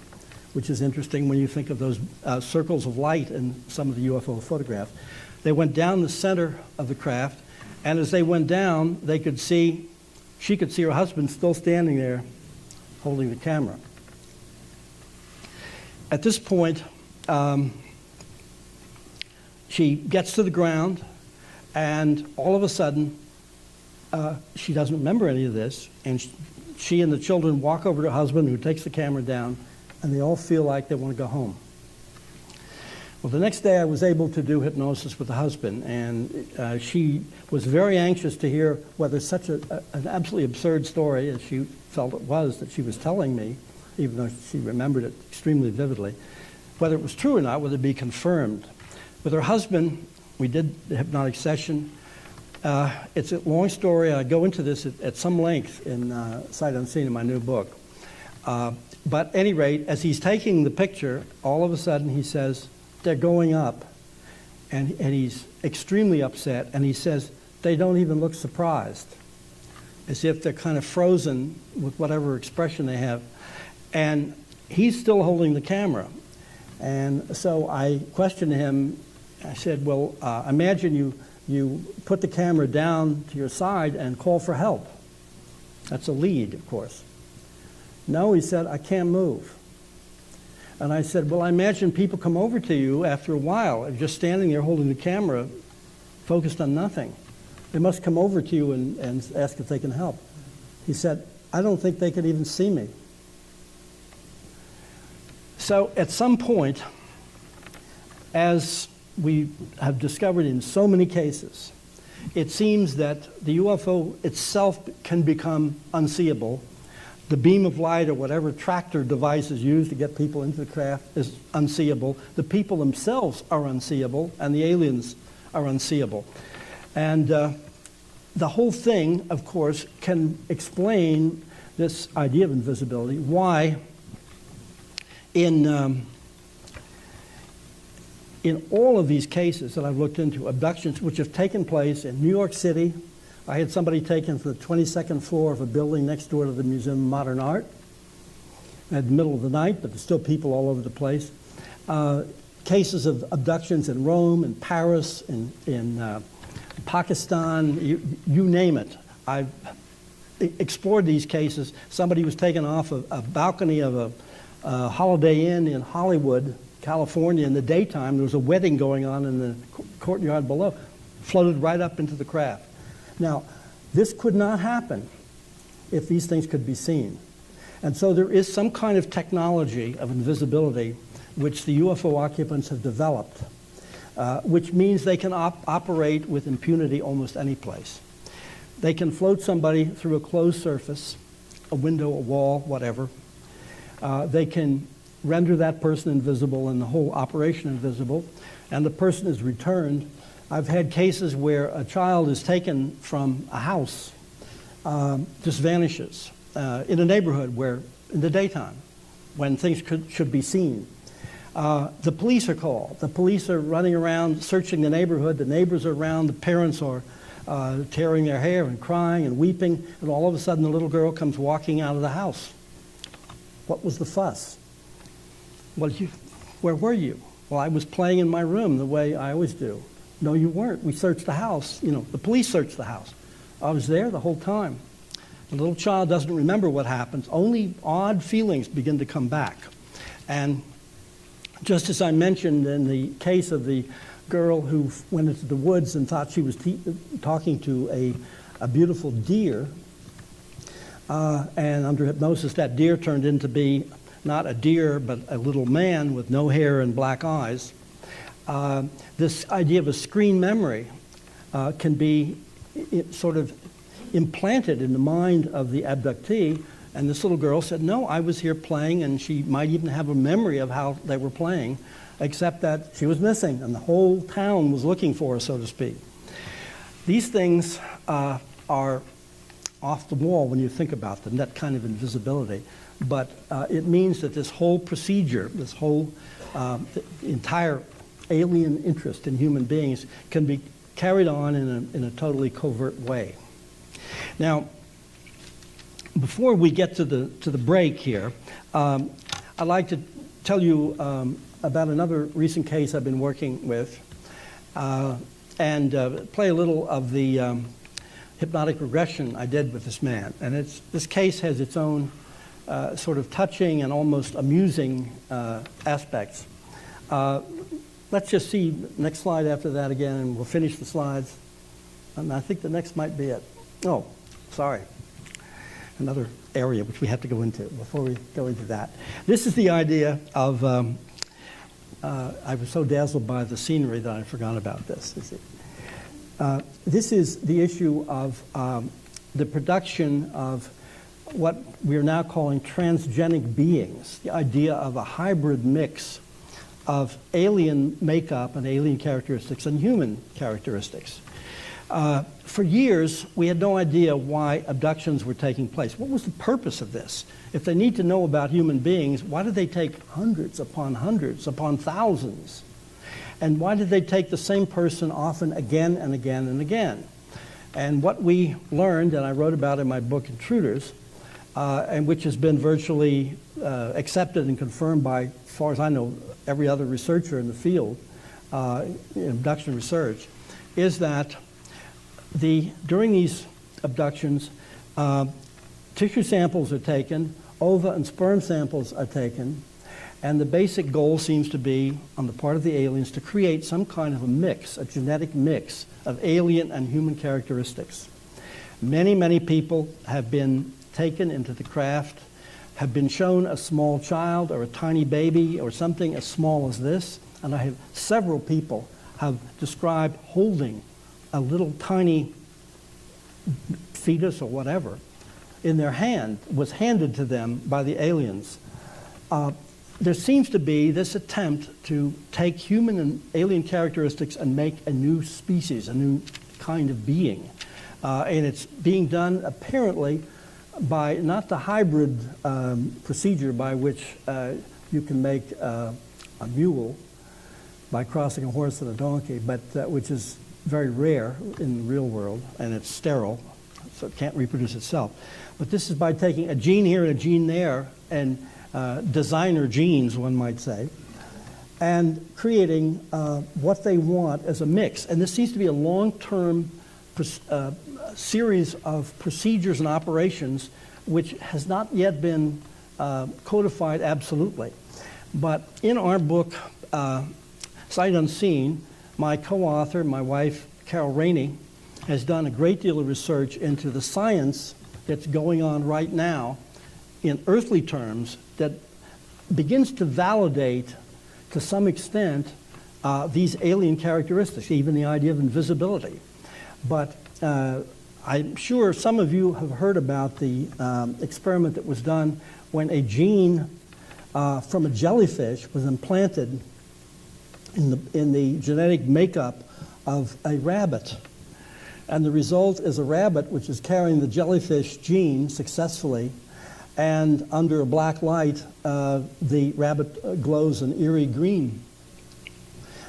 which is interesting when you think of those circles of light in some of the UFO photographs. They went down the center of the craft, and as they went down, she could see her husband still standing there holding the camera. At this point, she gets to the ground, and all of a sudden, she doesn't remember any of this, and she and the children walk over to her husband, who takes the camera down, and they all feel like they want to go home. Well, the next day I was able to do hypnosis with the husband, and she was very anxious to hear whether such an absolutely absurd story, as she felt it was, that she was telling me, even though she remembered it extremely vividly, whether it was true or not, whether it be confirmed. With her husband, we did the hypnotic session. It's a long story. I go into this at some length in Sight Unseen in my new book. But at any rate, as he's taking the picture, all of a sudden he says, they're going up. And he's extremely upset. And he says, they don't even look surprised, as if they're kind of frozen with whatever expression they have. And he's still holding the camera. And so I questioned him. I said, well, imagine you put the camera down to your side and call for help. That's a lead, of course. No, he said, I can't move. And I said, well, I imagine people come over to you after a while, just standing there holding the camera, focused on nothing. They must come over to you and ask if they can help. He said, I don't think they could even see me. So at some point, as we have discovered in so many cases, it seems that the UFO itself can become unseeable. The beam of light or whatever tractor device is used to get people into the craft is unseeable. The people themselves are unseeable, and the aliens are unseeable. And the whole thing, of course, can explain this idea of invisibility, why in all of these cases that I've looked into, abductions which have taken place in New York City, I had somebody taken from the 22nd floor of a building next door to the Museum of Modern Art at the middle of the night, but there's still people all over the place. Cases of abductions in Rome, in Paris, in Pakistan, you name it. I've explored these cases. Somebody was taken off a balcony of a Holiday Inn in Hollywood, California in the daytime. There was a wedding going on in the courtyard below. Floated right up into the craft. Now, this could not happen if these things could be seen. And so there is some kind of technology of invisibility which the UFO occupants have developed, which means they can operate with impunity almost any place. They can float somebody through a closed surface, a window, a wall, whatever. They can render that person invisible and the whole operation invisible, and the person is returned. I've had cases where a child is taken from a house, just vanishes, in a neighborhood where, in the daytime, when things should be seen. The police are called. The police are running around searching the neighborhood. The neighbors are around. The parents are tearing their hair and crying and weeping, and all of a sudden the little girl comes walking out of the house. What was the fuss? Well, where were you? Well, I was playing in my room the way I always do. No, you weren't. We searched the house. You know, the police searched the house. I was there the whole time. The little child doesn't remember what happens. Only odd feelings begin to come back. And just as I mentioned in the case of the girl who went into the woods and thought she was talking to a beautiful deer, and under hypnosis that deer turned into be not a deer but a little man with no hair and black eyes. This idea of a screen memory can be sort of implanted in the mind of the abductee, and this little girl said, no, I was here playing, and she might even have a memory of how they were playing, except that she was missing, and the whole town was looking for her, so to speak. These things are off the wall when you think about them, that kind of invisibility, but it means that this whole procedure, this whole entire alien interest in human beings can be carried on in a totally covert way. Now, before we get to the break here, I'd like to tell you about another recent case I've been working with, and play a little of the hypnotic regression I did with this man. And this case has its own sort of touching and almost amusing aspects. Let's just see next slide after that again, and we'll finish the slides. And I think the next might be it. Oh, sorry. Another area which we have to go into before we go into that. This is the idea of, I was so dazzled by the scenery that I forgot about this. This is the issue of the production of what we are now calling transgenic beings, the idea of a hybrid mix of alien makeup and alien characteristics and human characteristics. For years, we had no idea why abductions were taking place. What was the purpose of this? If they need to know about human beings, why did they take hundreds upon thousands? And why did they take the same person often again and again and again? And what we learned, and I wrote about in my book, Intruders, and which has been virtually accepted and confirmed by, as far as I know, every other researcher in the field, in abduction research, is that during these abductions, tissue samples are taken, ova and sperm samples are taken, and the basic goal seems to be, on the part of the aliens, to create some kind of a mix, a genetic mix of alien and human characteristics. Many, many people have been taken into the craft, have been shown a small child or a tiny baby or something as small as this, and I have several people have described holding a little tiny fetus or whatever in their hand, was handed to them by the aliens. There seems to be this attempt to take human and alien characteristics and make a new species, a new kind of being. And it's being done apparently by not the hybrid procedure by which you can make a mule by crossing a horse and a donkey, but which is very rare in the real world, and it's sterile, so it can't reproduce itself. But this is by taking a gene here and a gene there, and designer genes, one might say, and creating what they want as a mix. And this seems to be a long-term series of procedures and operations which has not yet been codified absolutely. But in our book, Sight Unseen, my co-author, my wife, Carol Rainey, has done a great deal of research into the science that's going on right now in earthly terms that begins to validate, to some extent, these alien characteristics, even the idea of invisibility. But I'm sure some of you have heard about the experiment that was done when a gene from a jellyfish was implanted in the genetic makeup of a rabbit. And the result is a rabbit which is carrying the jellyfish gene successfully, and under a black light, the rabbit glows an eerie green.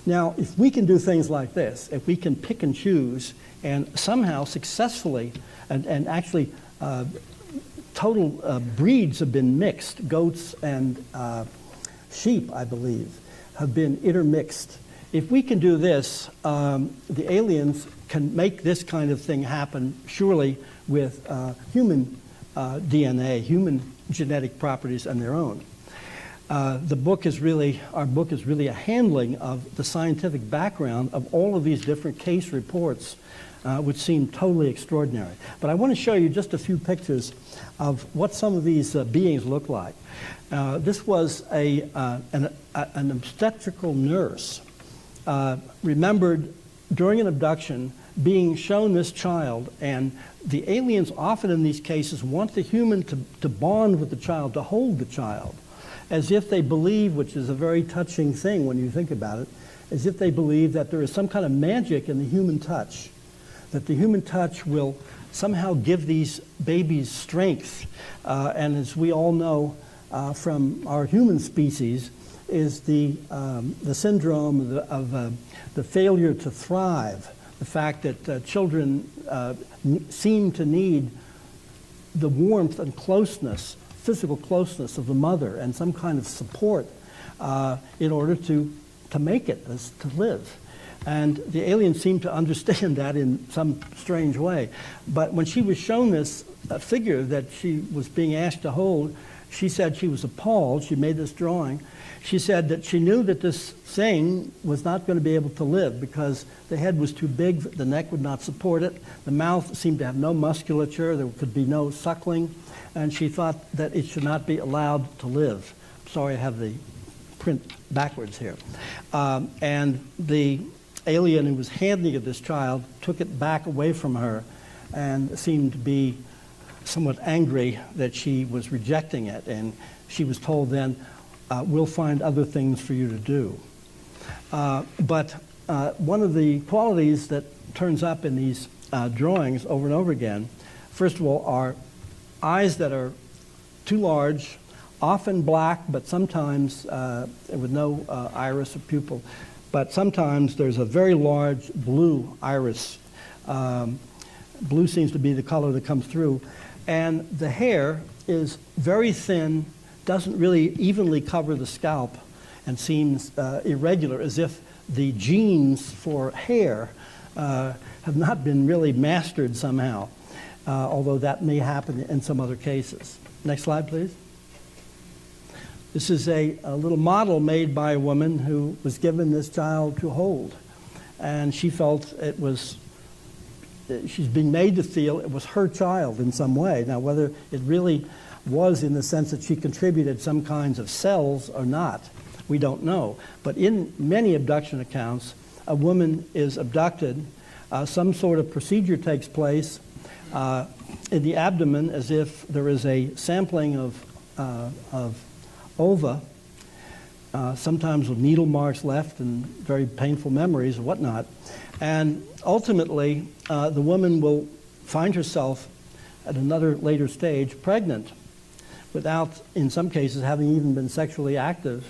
Now, if we can do things like this, if we can pick and choose and somehow successfully, and actually total breeds have been mixed, goats and sheep, I believe, have been intermixed. If we can do this, the aliens can make this kind of thing happen, surely with human DNA, human genetic properties and their own. Our book is really a handling of the scientific background of all of these different case reports, which seem totally extraordinary. But I want to show you just a few pictures of what some of these beings look like. This was an obstetrical nurse remembered during an abduction being shown this child, and the aliens often in these cases want the human to bond with the child, to hold the child, as if they believe, which is a very touching thing when you think about it, as if they believe that there is some kind of magic in the human touch, that the human touch will somehow give these babies strength. And as we all know from our human species, is the syndrome of the failure to thrive, the fact that children seem to need the warmth and closeness, physical closeness of the mother and some kind of support in order to make it, to live. And the aliens seem to understand that in some strange way. But when she was shown this figure that she was being asked to hold, she said she was appalled. She made this drawing. She said that she knew that this thing was not going to be able to live because the head was too big, the neck would not support it, the mouth seemed to have no musculature, there could be no suckling, and she thought that it should not be allowed to live. Sorry, I have the print backwards here. And the alien who was handing it this child took it back away from her and seemed to be somewhat angry that she was rejecting it. And she was told then, we'll find other things for you to do. But one of the qualities that turns up in these drawings over and over again, first of all, are eyes that are too large, often black, but sometimes with no iris or pupil. But sometimes there's a very large blue iris. Blue seems to be the color that comes through. And the hair is very thin, doesn't really evenly cover the scalp, and seems irregular, as if the genes for hair have not been really mastered somehow, although that may happen in some other cases. Next slide, please. This is a little model made by a woman who was given this child to hold. And she felt it was, she's being made to feel it was her child in some way. Now, whether it really was in the sense that she contributed some kinds of cells or not, we don't know. But in many abduction accounts, a woman is abducted, some sort of procedure takes place in the abdomen, as if there is a sampling of ova, sometimes with needle marks left and very painful memories and whatnot. And ultimately, the woman will find herself at another later stage pregnant without, in some cases, having even been sexually active,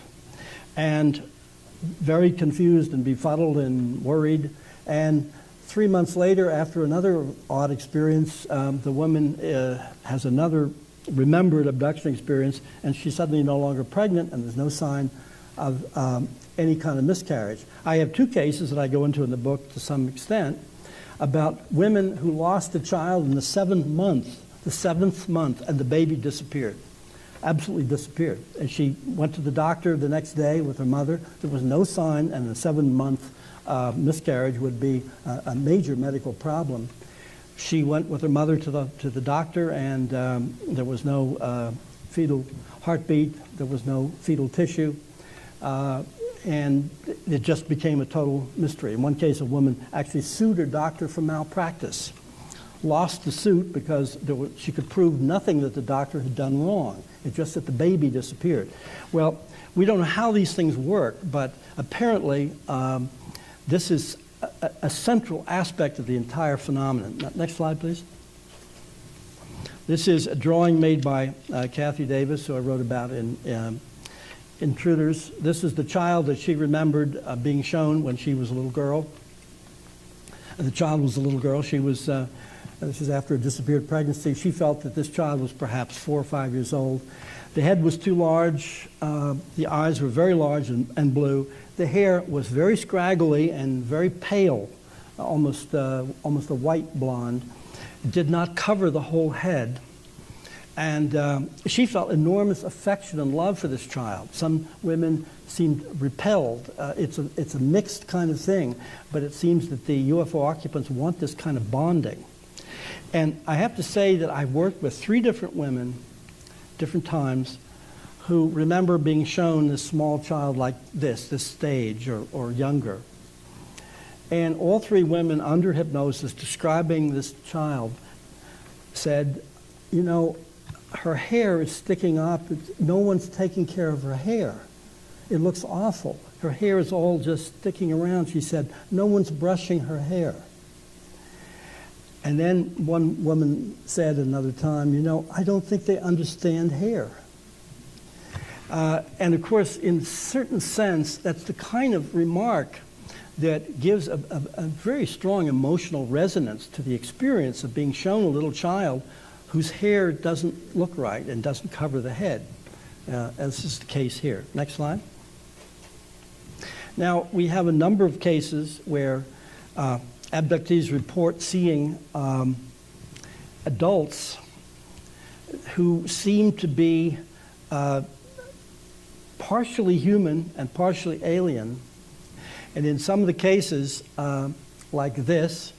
and very confused and befuddled and worried, and 3 months later, after another odd experience, the woman has another remembered abduction experience, and she's suddenly no longer pregnant, and there's no sign of any kind of miscarriage. I have 2 cases that I go into in the book to some extent about women who lost a child in the 7th month, and the baby disappeared, absolutely disappeared. And she went to the doctor the next day with her mother. There was no sign, and a 7-month miscarriage would be a major medical problem. She went with her mother to the doctor, and there was no fetal heartbeat, there was no fetal tissue, and it just became a total mystery. In one case, a woman actually sued her doctor for malpractice, lost the suit because she could prove nothing that the doctor had done wrong. It's just that the baby disappeared. Well, we don't know how these things work, but apparently this is a central aspect of the entire phenomenon. Next slide, please. This is a drawing made by Kathy Davis, who I wrote about in Intruders. This is the child that she remembered being shown when she was a little girl. The child was a little girl. She was, this is after a disappeared pregnancy. She felt that this child was perhaps 4 or 5 years old. The head was too large. The eyes were very large and blue. The hair was very scraggly and very pale, almost a white blonde. It did not cover the whole head. And she felt enormous affection and love for this child. Some women seemed repelled. It's a mixed kind of thing, but it seems that the UFO occupants want this kind of bonding. And I have to say that I worked with 3 different women, different times, who remember being shown this small child like this stage or younger. And all 3 women under hypnosis describing this child said, you know, her hair is sticking up. No one's taking care of her hair. It looks awful. Her hair is all just sticking around. She said, no one's brushing her hair. And then one woman said another time, you know, I don't think they understand hair. And of course, in a certain sense, that's the kind of remark that gives a very strong emotional resonance to the experience of being shown a little child whose hair doesn't look right and doesn't cover the head, as is the case here. Next slide. Now, we have a number of cases where abductees report seeing adults who seem to be partially human and partially alien. And in some of the cases, like this,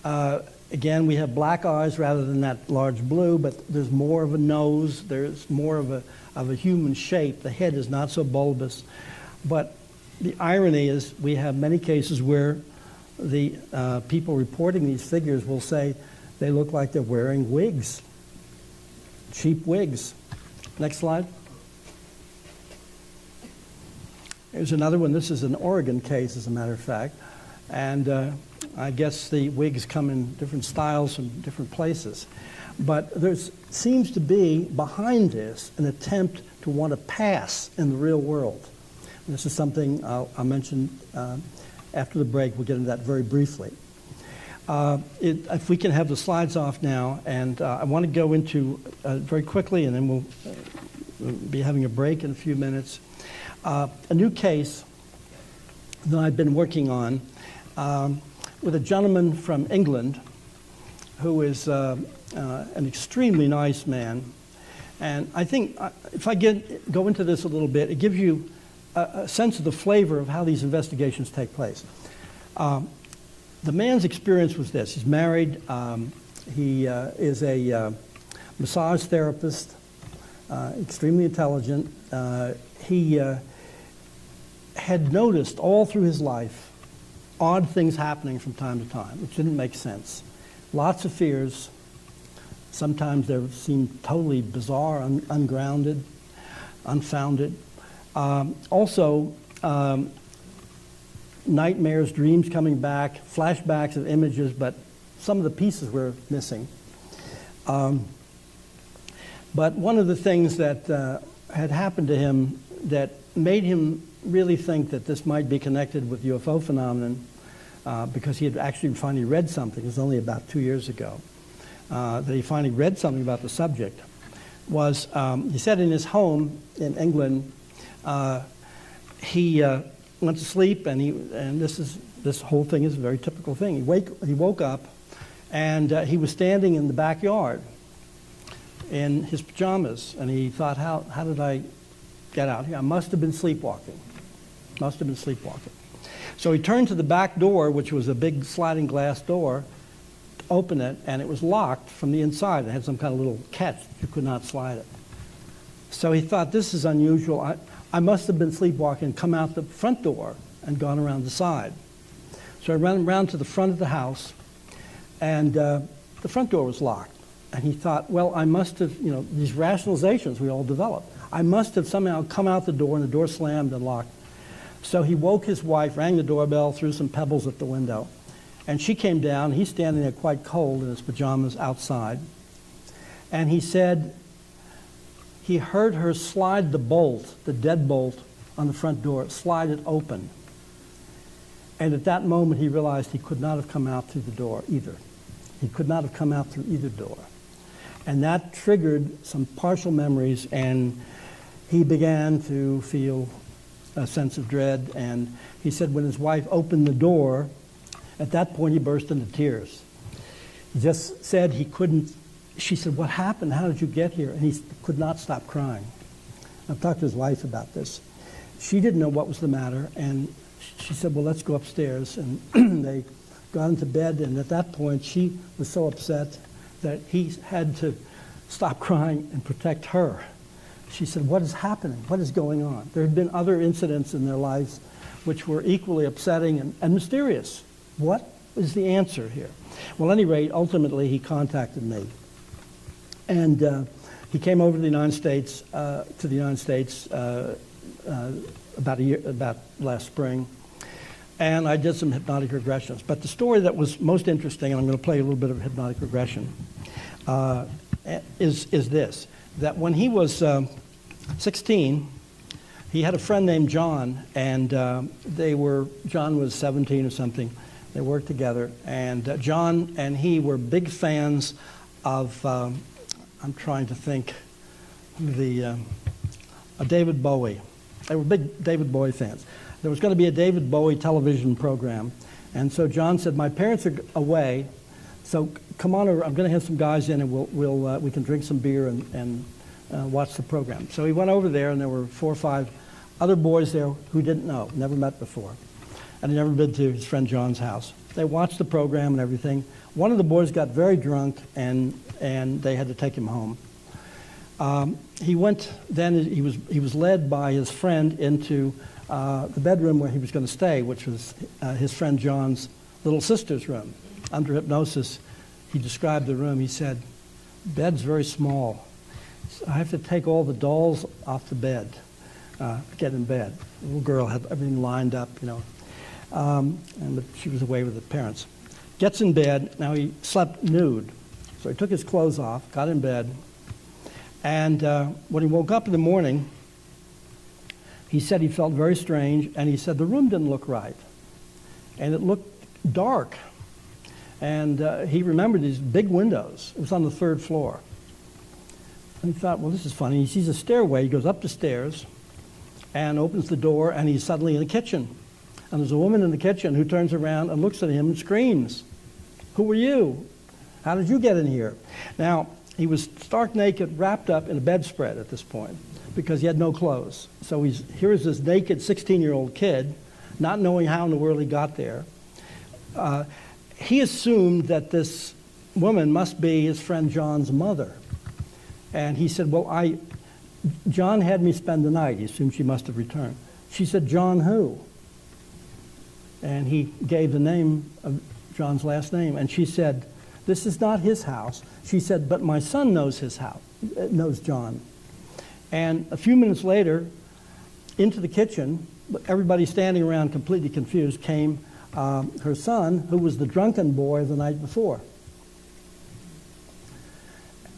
again, we have black eyes rather than that large blue, but there's more of a nose, there's more of a human shape. The head is not so bulbous. But the irony is we have many cases where the people reporting these figures will say they look like they're wearing wigs, cheap wigs. Next slide. Here's another one. This is an Oregon case, as a matter of fact. And I guess the wigs come in different styles from different places. But there seems to be, behind this, an attempt to want to pass in the real world. And this is something I'll mention after the break. We'll get into that very briefly. If we can have the slides off now, and I want to go into, very quickly, and then we'll be having a break in a few minutes, a new case that I've been working on with a gentleman from England who is an extremely nice man. And I think if I go into this a little bit, it gives you a sense of the flavor of how these investigations take place. The man's experience was this. He's married. He is a massage therapist, extremely intelligent. He had noticed all through his life odd things happening from time to time, which didn't make sense. Lots of fears. Sometimes they seemed totally bizarre, ungrounded, unfounded. Also, nightmares, dreams coming back, flashbacks of images, but some of the pieces were missing. But one of the things that had happened to him that made him really think that this might be connected with UFO phenomenon because he had actually finally read something. It was only about 2 years ago that he finally read something about the subject. Was he said in his home in England, he went to sleep, and this whole thing is a very typical thing. He woke up, and he was standing in the backyard in his pajamas, and he thought, how did I get out here? I must have been sleepwalking. Must have been sleepwalking. So he turned to the back door, which was a big sliding glass door, to open it, and it was locked from the inside. It had some kind of little catch that you could not slide it. So he thought, this is unusual. I must have been sleepwalking, come out the front door and gone around the side. So I ran around to the front of the house, and the front door was locked. And he thought, well, I must have, these rationalizations we all develop. I must have somehow come out the door, and the door slammed and locked. So he woke his wife, rang the doorbell, threw some pebbles at the window. And she came down. He's standing there quite cold in his pajamas outside. And he said he heard her slide the bolt, the deadbolt on the front door, slide it open. And at that moment, he realized he could not have come out through the door either. He could not have come out through either door. And that triggered some partial memories, and he began to feel a sense of dread. And he said when his wife opened the door, at that point he burst into tears. He just said he couldn't. She said, what happened? How did you get here? And he could not stop crying. I've talked to his wife about this. She didn't know what was the matter, and she said, well, let's go upstairs. And they got into bed, and at that point she was so upset that he had to stop crying and protect her. She said, what is happening? What is going on? There had been other incidents in their lives which were equally upsetting and mysterious. What is the answer here? Well, at any rate, ultimately he contacted me. And he came over to the United States, about last spring. And I did some hypnotic regressions. But the story that was most interesting, and I'm going to play a little bit of hypnotic regression, is this, that when he was 16, he had a friend named John, and John was 17 or something. They worked together, and John and he were big fans of, I'm trying to think, David Bowie. They were big David Bowie fans. There was going to be a David Bowie television program, and so John said, my parents are away, so come on over. I'm going to have some guys in, and we can drink some beer and watch the program. So he went over there, and there were 4 or 5 other boys there who didn't know, never met before, and had never been to his friend John's house. They watched the program and everything. One of the boys got very drunk, and they had to take him home. He was led by his friend into the bedroom where he was going to stay, which was his friend John's little sister's room. Under hypnosis, he described the room. He said, bed's very small. I have to take all the dolls off the bed to get in bed. The little girl had everything lined up, but she was away with the parents. Gets in bed. Now he slept nude. So he took his clothes off, got in bed, and when he woke up in the morning, he said he felt very strange, and he said the room didn't look right, and it looked dark. And he remembered these big windows. It was on the 3rd floor. And he thought, well, this is funny. He sees a stairway. He goes up the stairs and opens the door, and he's suddenly in the kitchen. And there's a woman in the kitchen who turns around and looks at him and screams, who are you? How did you get in here? Now, he was stark naked, wrapped up in a bedspread at this point, because he had no clothes. So here's this naked 16-year-old kid, not knowing how in the world he got there. He assumed that this woman must be his friend John's mother. And he said, well, John had me spend the night. He assumed she must have returned. She said, John who? And he gave the name of John's last name. And she said, this is not his house. She said, but my son knows his house, knows John. And a few minutes later, into the kitchen, everybody standing around completely confused, came her son, who was the drunken boy the night before.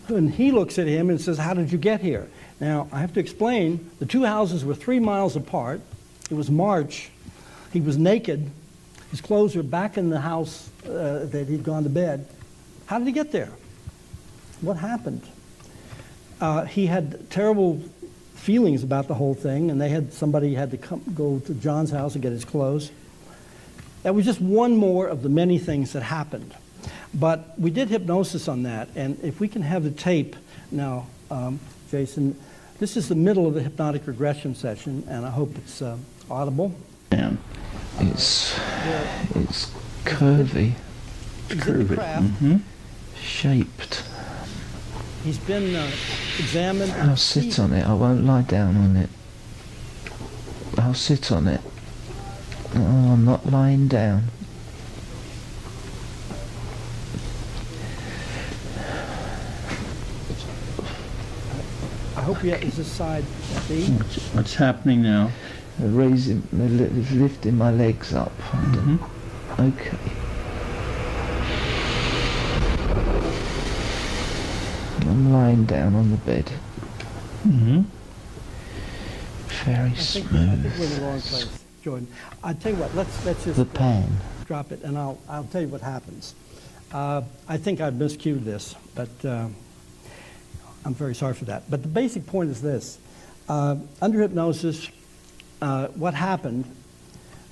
And he looks at him and says, how did you get here? Now, I have to explain, the 2 houses were 3 miles apart. It was March. He was naked. His clothes were back in the house that he'd gone to bed. How did he get there? What happened? He had terrible feelings about the whole thing, and somebody had to go to John's house and get his clothes. That was just one more of the many things that happened. But we did hypnosis on that, and if we can have the tape now, Jason, this is the middle of the hypnotic regression session, and I hope it's audible. Down. It's curvy. Curvy. Shaped. He's been examined. I'll sit on it. I won't lie down on it. I'll sit on it. Oh, I'm not lying down. I hope is this side B? What's happening now? Lifting my legs up. Okay. I'm lying down on the bed. Very smooth. I think we're in the wrong place, Jordan. I tell you what, let's just The pan. drop it, and I'll tell you what happens. I think I've miscued this, but I'm very sorry for that. But the basic point is this: under hypnosis, what happened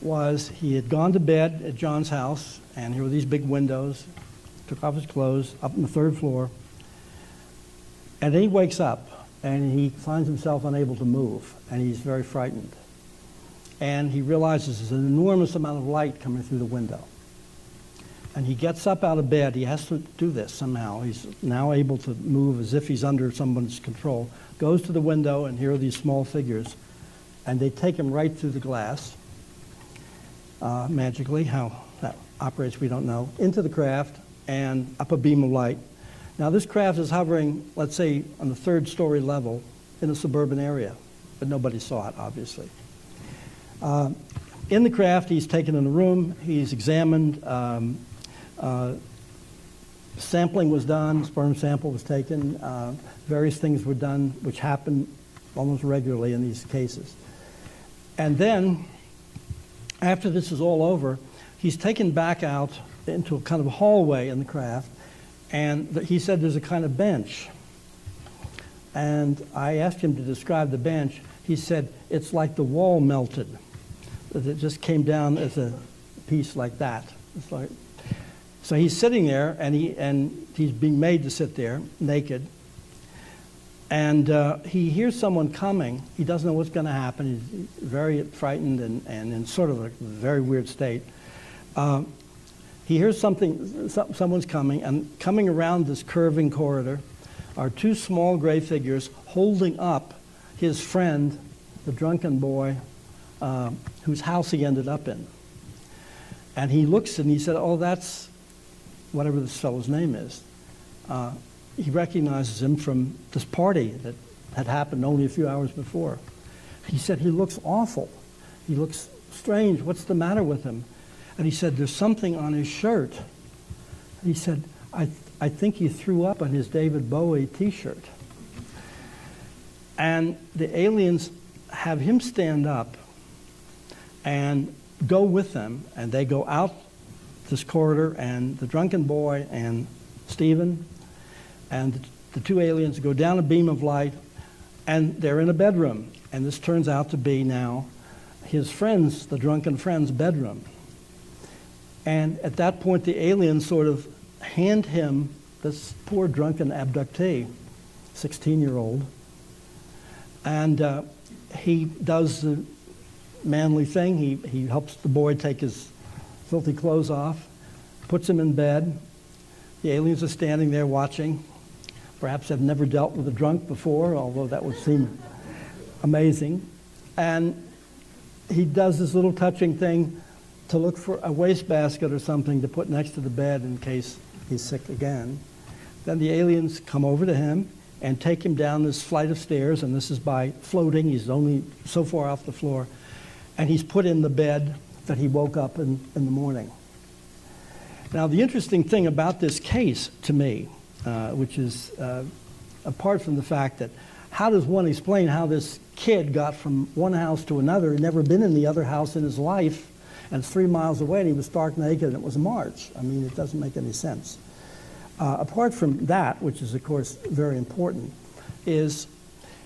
was he had gone to bed at John's house, and here were these big windows. Took off his clothes up on the 3rd floor. And then he wakes up, and he finds himself unable to move, and he's very frightened. And he realizes there's an enormous amount of light coming through the window. And he gets up out of bed. He has to do this somehow. He's now able to move as if he's under someone's control. Goes to the window, and here are these small figures. And they take him right through the glass, magically. How that operates, we don't know. Into the craft, and up a beam of light. Now, this craft is hovering, let's say, on the 3rd story level in a suburban area, but nobody saw it, obviously. In the craft, he's taken in a room, he's examined, sampling was done, sperm sample was taken, various things were done, which happen almost regularly in these cases. And then, after this is all over, he's taken back out into a kind of hallway in the craft, and he said there's a kind of bench. And I asked him to describe the bench. He said it's like the wall melted. It just came down as a piece like that. It's like, so he's sitting there, and he's being made to sit there naked. And he hears someone coming. He doesn't know what's going to happen. He's very frightened and in sort of a very weird state. He hears someone's coming, and coming around this curving corridor are 2 small gray figures holding up his friend, the drunken boy, whose house he ended up in. And he looks and he said, oh, that's whatever this fellow's name is. He recognizes him from this party that had happened only a few hours before. He said, he looks awful. He looks strange. What's the matter with him? And he said, there's something on his shirt. He said, I think he threw up on his David Bowie t-shirt. And the aliens have him stand up and go with them, and they go out this corridor, and the drunken boy and Stephen and the 2 aliens go down a beam of light, and they're in a bedroom. And this turns out to be now his friend's, the drunken friend's bedroom. And at that point, the aliens sort of hand him this poor drunken abductee, 16-year-old, and he does the manly thing. He helps the boy take his filthy clothes off, puts him in bed. The aliens are standing there watching. Perhaps they've never dealt with a drunk before, although that would seem amazing. And he does this little touching thing to look for a wastebasket or something to put next to the bed in case he's sick again. Then the aliens come over to him and take him down this flight of stairs, and this is by floating. He's only so far off the floor. And he's put in the bed that he woke up in the morning. Now, the interesting thing about this case to me, which is apart from the fact that how does one explain how this kid got from one house to another, had never been in the other house in his life, and it's 3 miles away, and he was stark naked, and it was a march. I mean, it doesn't make any sense. Apart from that, which is, of course, very important, is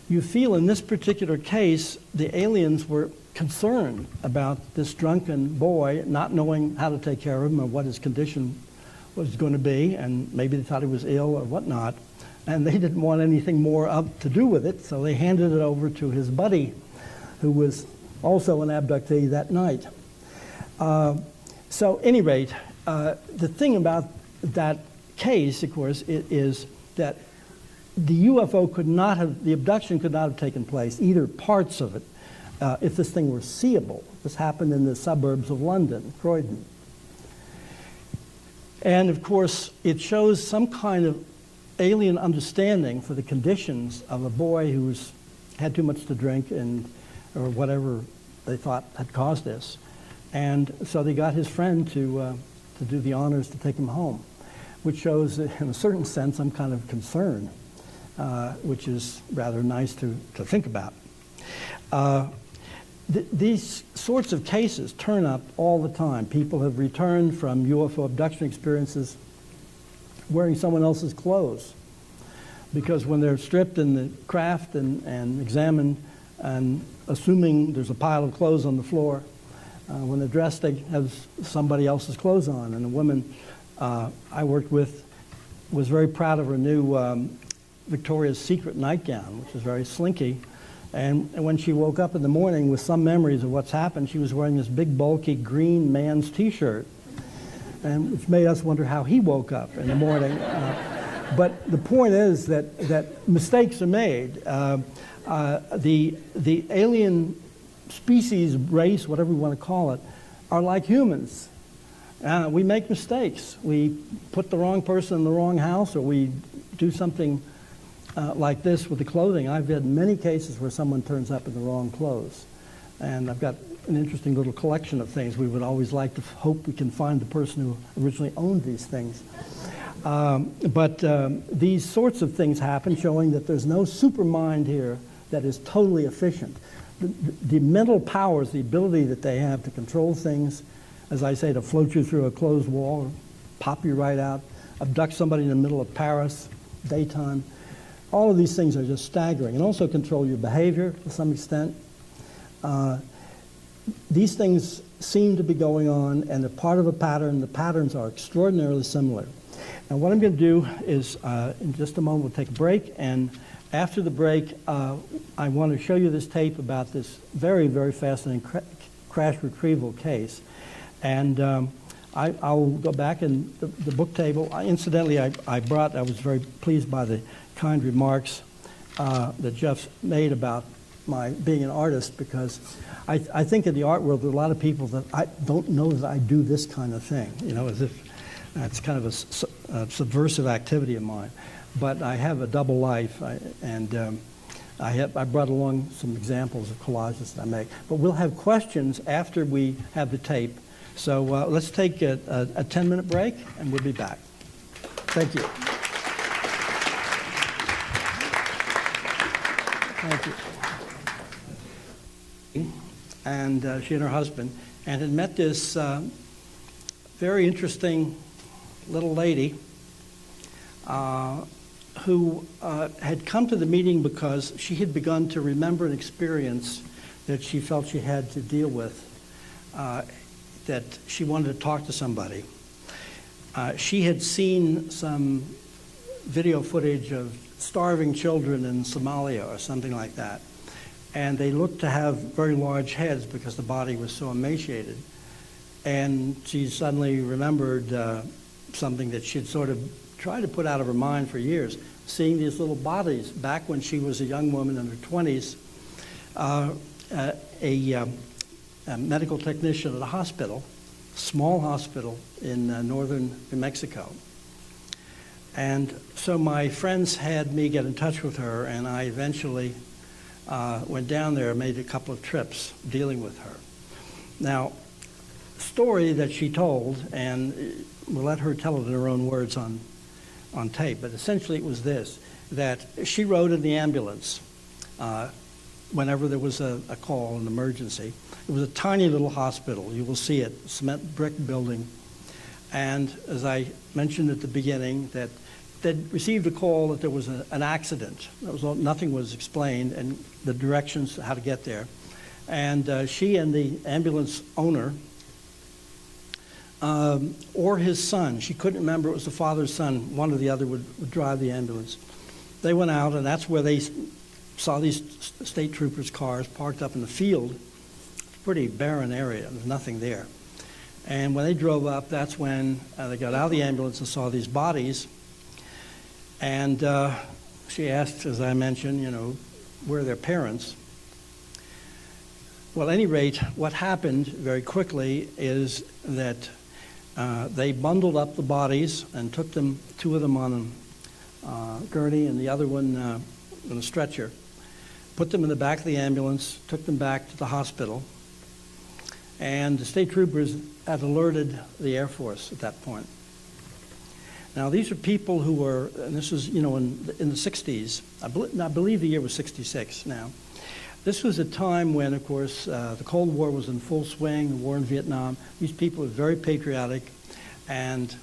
you feel in this particular case, the aliens were concerned about this drunken boy not knowing how to take care of him or what his condition was going to be, and maybe they thought he was ill or whatnot, and they didn't want anything more up to do with it, so they handed it over to his buddy, who was also an abductee that night. So, at any rate, the thing about that case, of course, is that the UFO could not have, the abduction could not have taken place, either parts of it, if this thing were seeable. This happened in the suburbs of London, Croydon. And of course, it shows some kind of alien understanding for the conditions of a boy who had too much to drink or whatever they thought had caused this. And so they got his friend to do the honors to take him home, which shows, in a certain sense, some kind of concern, which is rather nice to think about. These sorts of cases turn up all the time. People have returned from UFO abduction experiences wearing someone else's clothes, because when they're stripped in the craft and examined, and assuming there's a pile of clothes on the floor, when they're dressed, they have somebody else's clothes on. And a woman I worked with was very proud of her new Victoria's Secret nightgown, which is very slinky. And when she woke up in the morning with some memories of what's happened, she was wearing this big, bulky, green man's T-shirt, and which made us wonder how he woke up in the morning. But the point is that mistakes are made. The alien species, race, whatever we want to call it, are like humans. We make mistakes. We put the wrong person in the wrong house, or we do something like this with the clothing. I've had many cases where someone turns up in the wrong clothes. And I've got an interesting little collection of things. We would always like to hope we can find the person who originally owned these things. But these sorts of things happen, showing that there's no supermind here that is totally efficient. The mental powers, the ability that they have to control things, as I say, to float you through a closed wall, or pop you right out, abduct somebody in the middle of Paris, daytime, all of these things are just staggering, and also control your behavior to some extent. These things seem to be going on, and they're part of a pattern. The patterns are extraordinarily similar. Now, what I'm going to do is, in just a moment, we'll take a break, and after the break, I want to show you this tape about this very, very fascinating crash retrieval case. And I'll go back in the book table. Incidentally, I was very pleased by the kind remarks that Jeff made about my being an artist, because I think in the art world there are a lot of people that I don't know that I do this kind of thing, you know, as if it's kind of a subversive activity of mine. But I have a double life, I brought along some examples of collages that I make. But we'll have questions after we have the tape. So let's take a 10-minute break, and we'll be back. Thank you. Thank you. And she and her husband, and had met this very interesting little lady who had come to the meeting because she had begun to remember an experience that she felt she had to deal with, that she wanted to talk to somebody. She had seen some video footage of starving children in Somalia or something like that. And they looked to have very large heads because the body was so emaciated. And she suddenly remembered something that she'd sort of tried to put out of her mind for years, seeing these little bodies back when she was a young woman in her 20s, a medical technician at a hospital, small hospital in northern New Mexico. And so my friends had me get in touch with her, and I eventually went down there and made a couple of trips dealing with her. Now, story that she told, and we'll let her tell it in her own words on tape, but essentially it was this, that she rode in the ambulance whenever there was a call, an emergency. It was a tiny little hospital. You will see it, cement brick building. And as I mentioned at the beginning, that they'd received a call that there was an accident. Nothing was explained, and the directions how to get there. And she and the ambulance owner, or his son, she couldn't remember, it was the father's son, one or the other would drive the ambulance. They went out, and that's where they saw these state troopers' cars parked up in the field. It's a pretty barren area, there's nothing there. And when they drove up, that's when they got out of the ambulance and saw these bodies. And she asked, as I mentioned, where are their parents? Well, at any rate, what happened very quickly is that they bundled up the bodies and took them, two of them on a gurney and the other one on a stretcher, put them in the back of the ambulance, took them back to the hospital. And the state troopers had alerted the Air Force at that point. Now, these are people who were, and this was, in the 60s. I believe the year was 66 now. This was a time when, of course, the Cold War was in full swing, the war in Vietnam. These people were very patriotic. And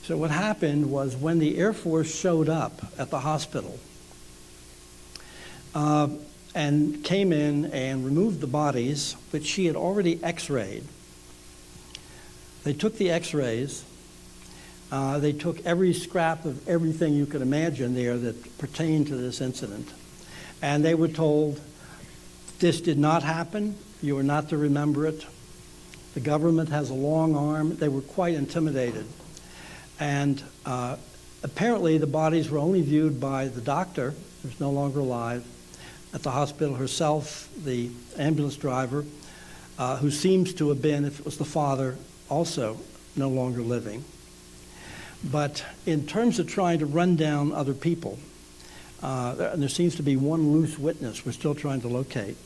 so what happened was when the Air Force showed up at the hospital and came in and removed the bodies, which she had already x-rayed, they took the x-rays. They took every scrap of everything you could imagine there that pertained to this incident. And they were told, this did not happen. You are not to remember it. The government has a long arm. They were quite intimidated. And apparently the bodies were only viewed by the doctor, who's no longer alive, at the hospital herself, the ambulance driver, who seems to have been, if it was the father, also no longer living. But in terms of trying to run down other people, and there seems to be one loose witness we're still trying to locate.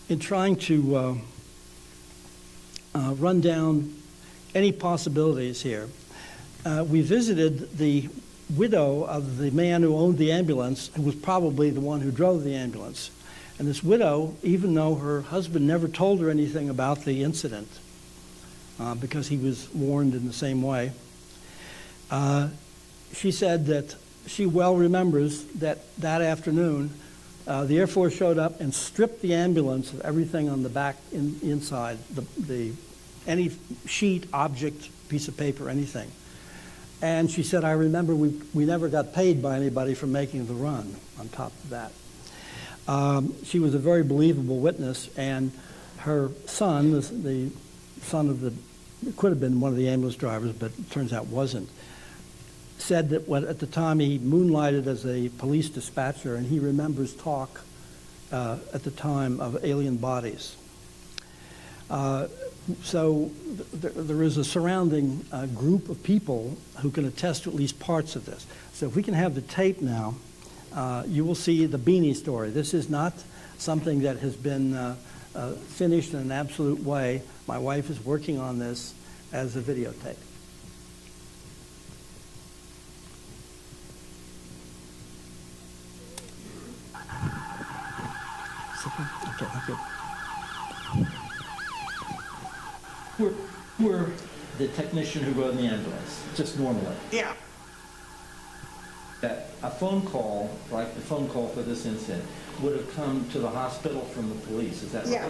In trying to run down any possibilities here, we visited the widow of the man who owned the ambulance, who was probably the one who drove the ambulance. And this widow, even though her husband never told her anything about the incident, because he was warned in the same way, she said that she well remembers that afternoon the Air Force showed up and stripped the ambulance of everything on the back inside, any sheet, object, piece of paper, anything. And she said, I remember we never got paid by anybody for making the run on top of that. She was a very believable witness, and her son, the son of could have been one of the ambulance drivers, but it turns out wasn't, said that at the time he moonlighted as a police dispatcher, and he remembers talk at the time of alien bodies. So there is a surrounding group of people who can attest to at least parts of this. So if we can have the tape now, you will see the beanie story. This is not something that has been finished in an absolute way. My wife is working on this as a videotape. Okay. We're the technician who rode the ambulance, just normally. Yeah. A phone call, like the phone call for this incident, would have come to the hospital from the police, is that right? Yeah.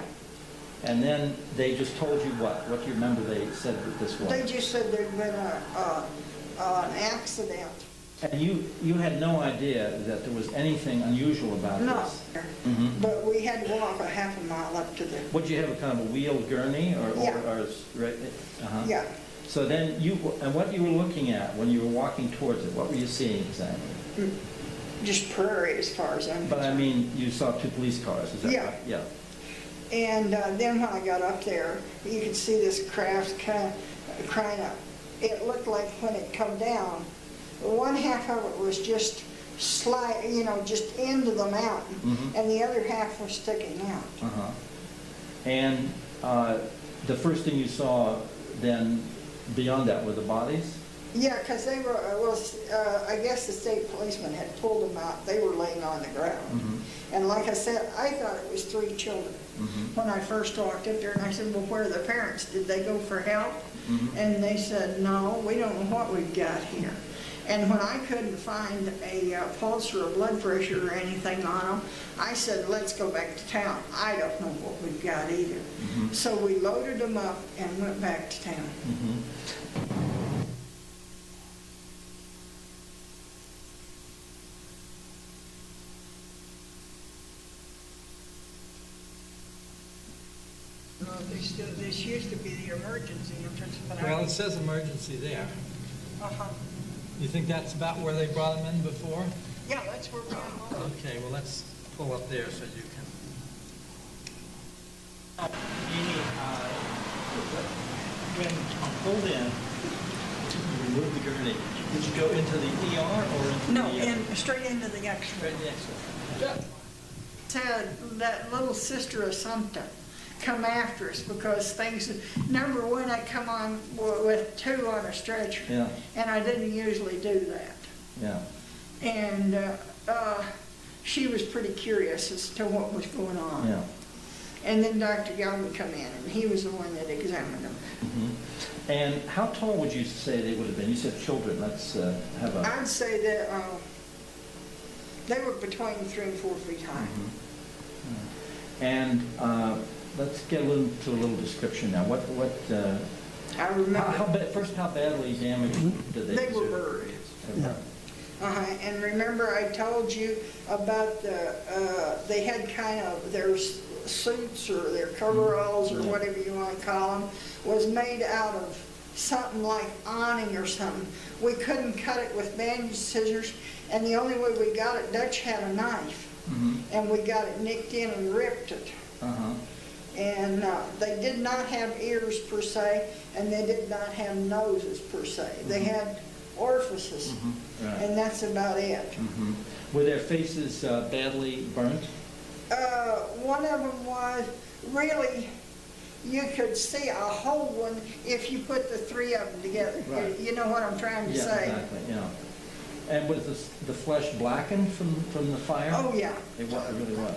And then they just told you what? What do you remember they said that this was? They just said there'd been an accident. And you had no idea that there was anything unusual about No. this? Mm-hmm. But we had to walk a half a mile up to the... Would you have a kind of a wheeled gurney? Yeah. Right? Uh-huh. Yeah. So then and what you were looking at when you were walking towards it, what were you seeing exactly? Just prairie as far as I'm concerned. But I mean, you saw two police cars, is that Yeah. right? Yeah. And then when I got up there, you could see this craft kind of crying out. It looked like when it come down, one half of it was just just into the mountain, Mm-hmm. and the other half was sticking out. Uh-huh. And the first thing you saw then beyond that were the bodies? Yeah, because they were, I guess the state policeman had pulled them out. They were laying on the ground. Mm-hmm. And like I said, I thought it was 3 children when I first walked up there. And I said, well, where are the parents? Did they go for help? And they said, no, we don't know what we've got here. And when I couldn't find a pulse or a blood pressure or anything on them, I said, let's go back to town. I don't know what we've got either. So we loaded them up and went back to town. This used to be the emergency entrance, but Well, it says emergency there. You think that's about where they brought them in before? Yeah, that's where we unloaded. Okay, well, let's pull up there so you can. When you pulled in, you removed the gurney. Did you go into the ER or into No, the... straight into the X-ray. Straight in the X-ray. Said that little sister or something come after us because things, number one, I come on with 2 on a stretcher. Yeah. And I didn't usually do that. Yeah. And she was pretty curious as to what was going on. Yeah. And then Dr. Yeoman come in, and he was the one that examined them. And how tall would you say they would have been? You said children. Let's have a... I'd say that they were between 3 and 4 feet high. And let's get into a little description now. I remember. First, how badly damaged did they? They were buried. And remember I told you about they had kind of their suits or their coveralls or whatever you want to call them, was made out of something like awning or something. We couldn't cut it with bandage scissors, and the only way we got it, Dutch had a knife, and we got it nicked in and ripped it. And they did not have ears per se, and they did not have noses per se. They had orifices, and that's about it. Were their faces badly burnt? One of them was really, you could see a whole one if you put the 3 of them together. Right. You know what I'm trying to say? Exactly, yeah. And was the flesh blackened from the fire? Oh, yeah. It really was.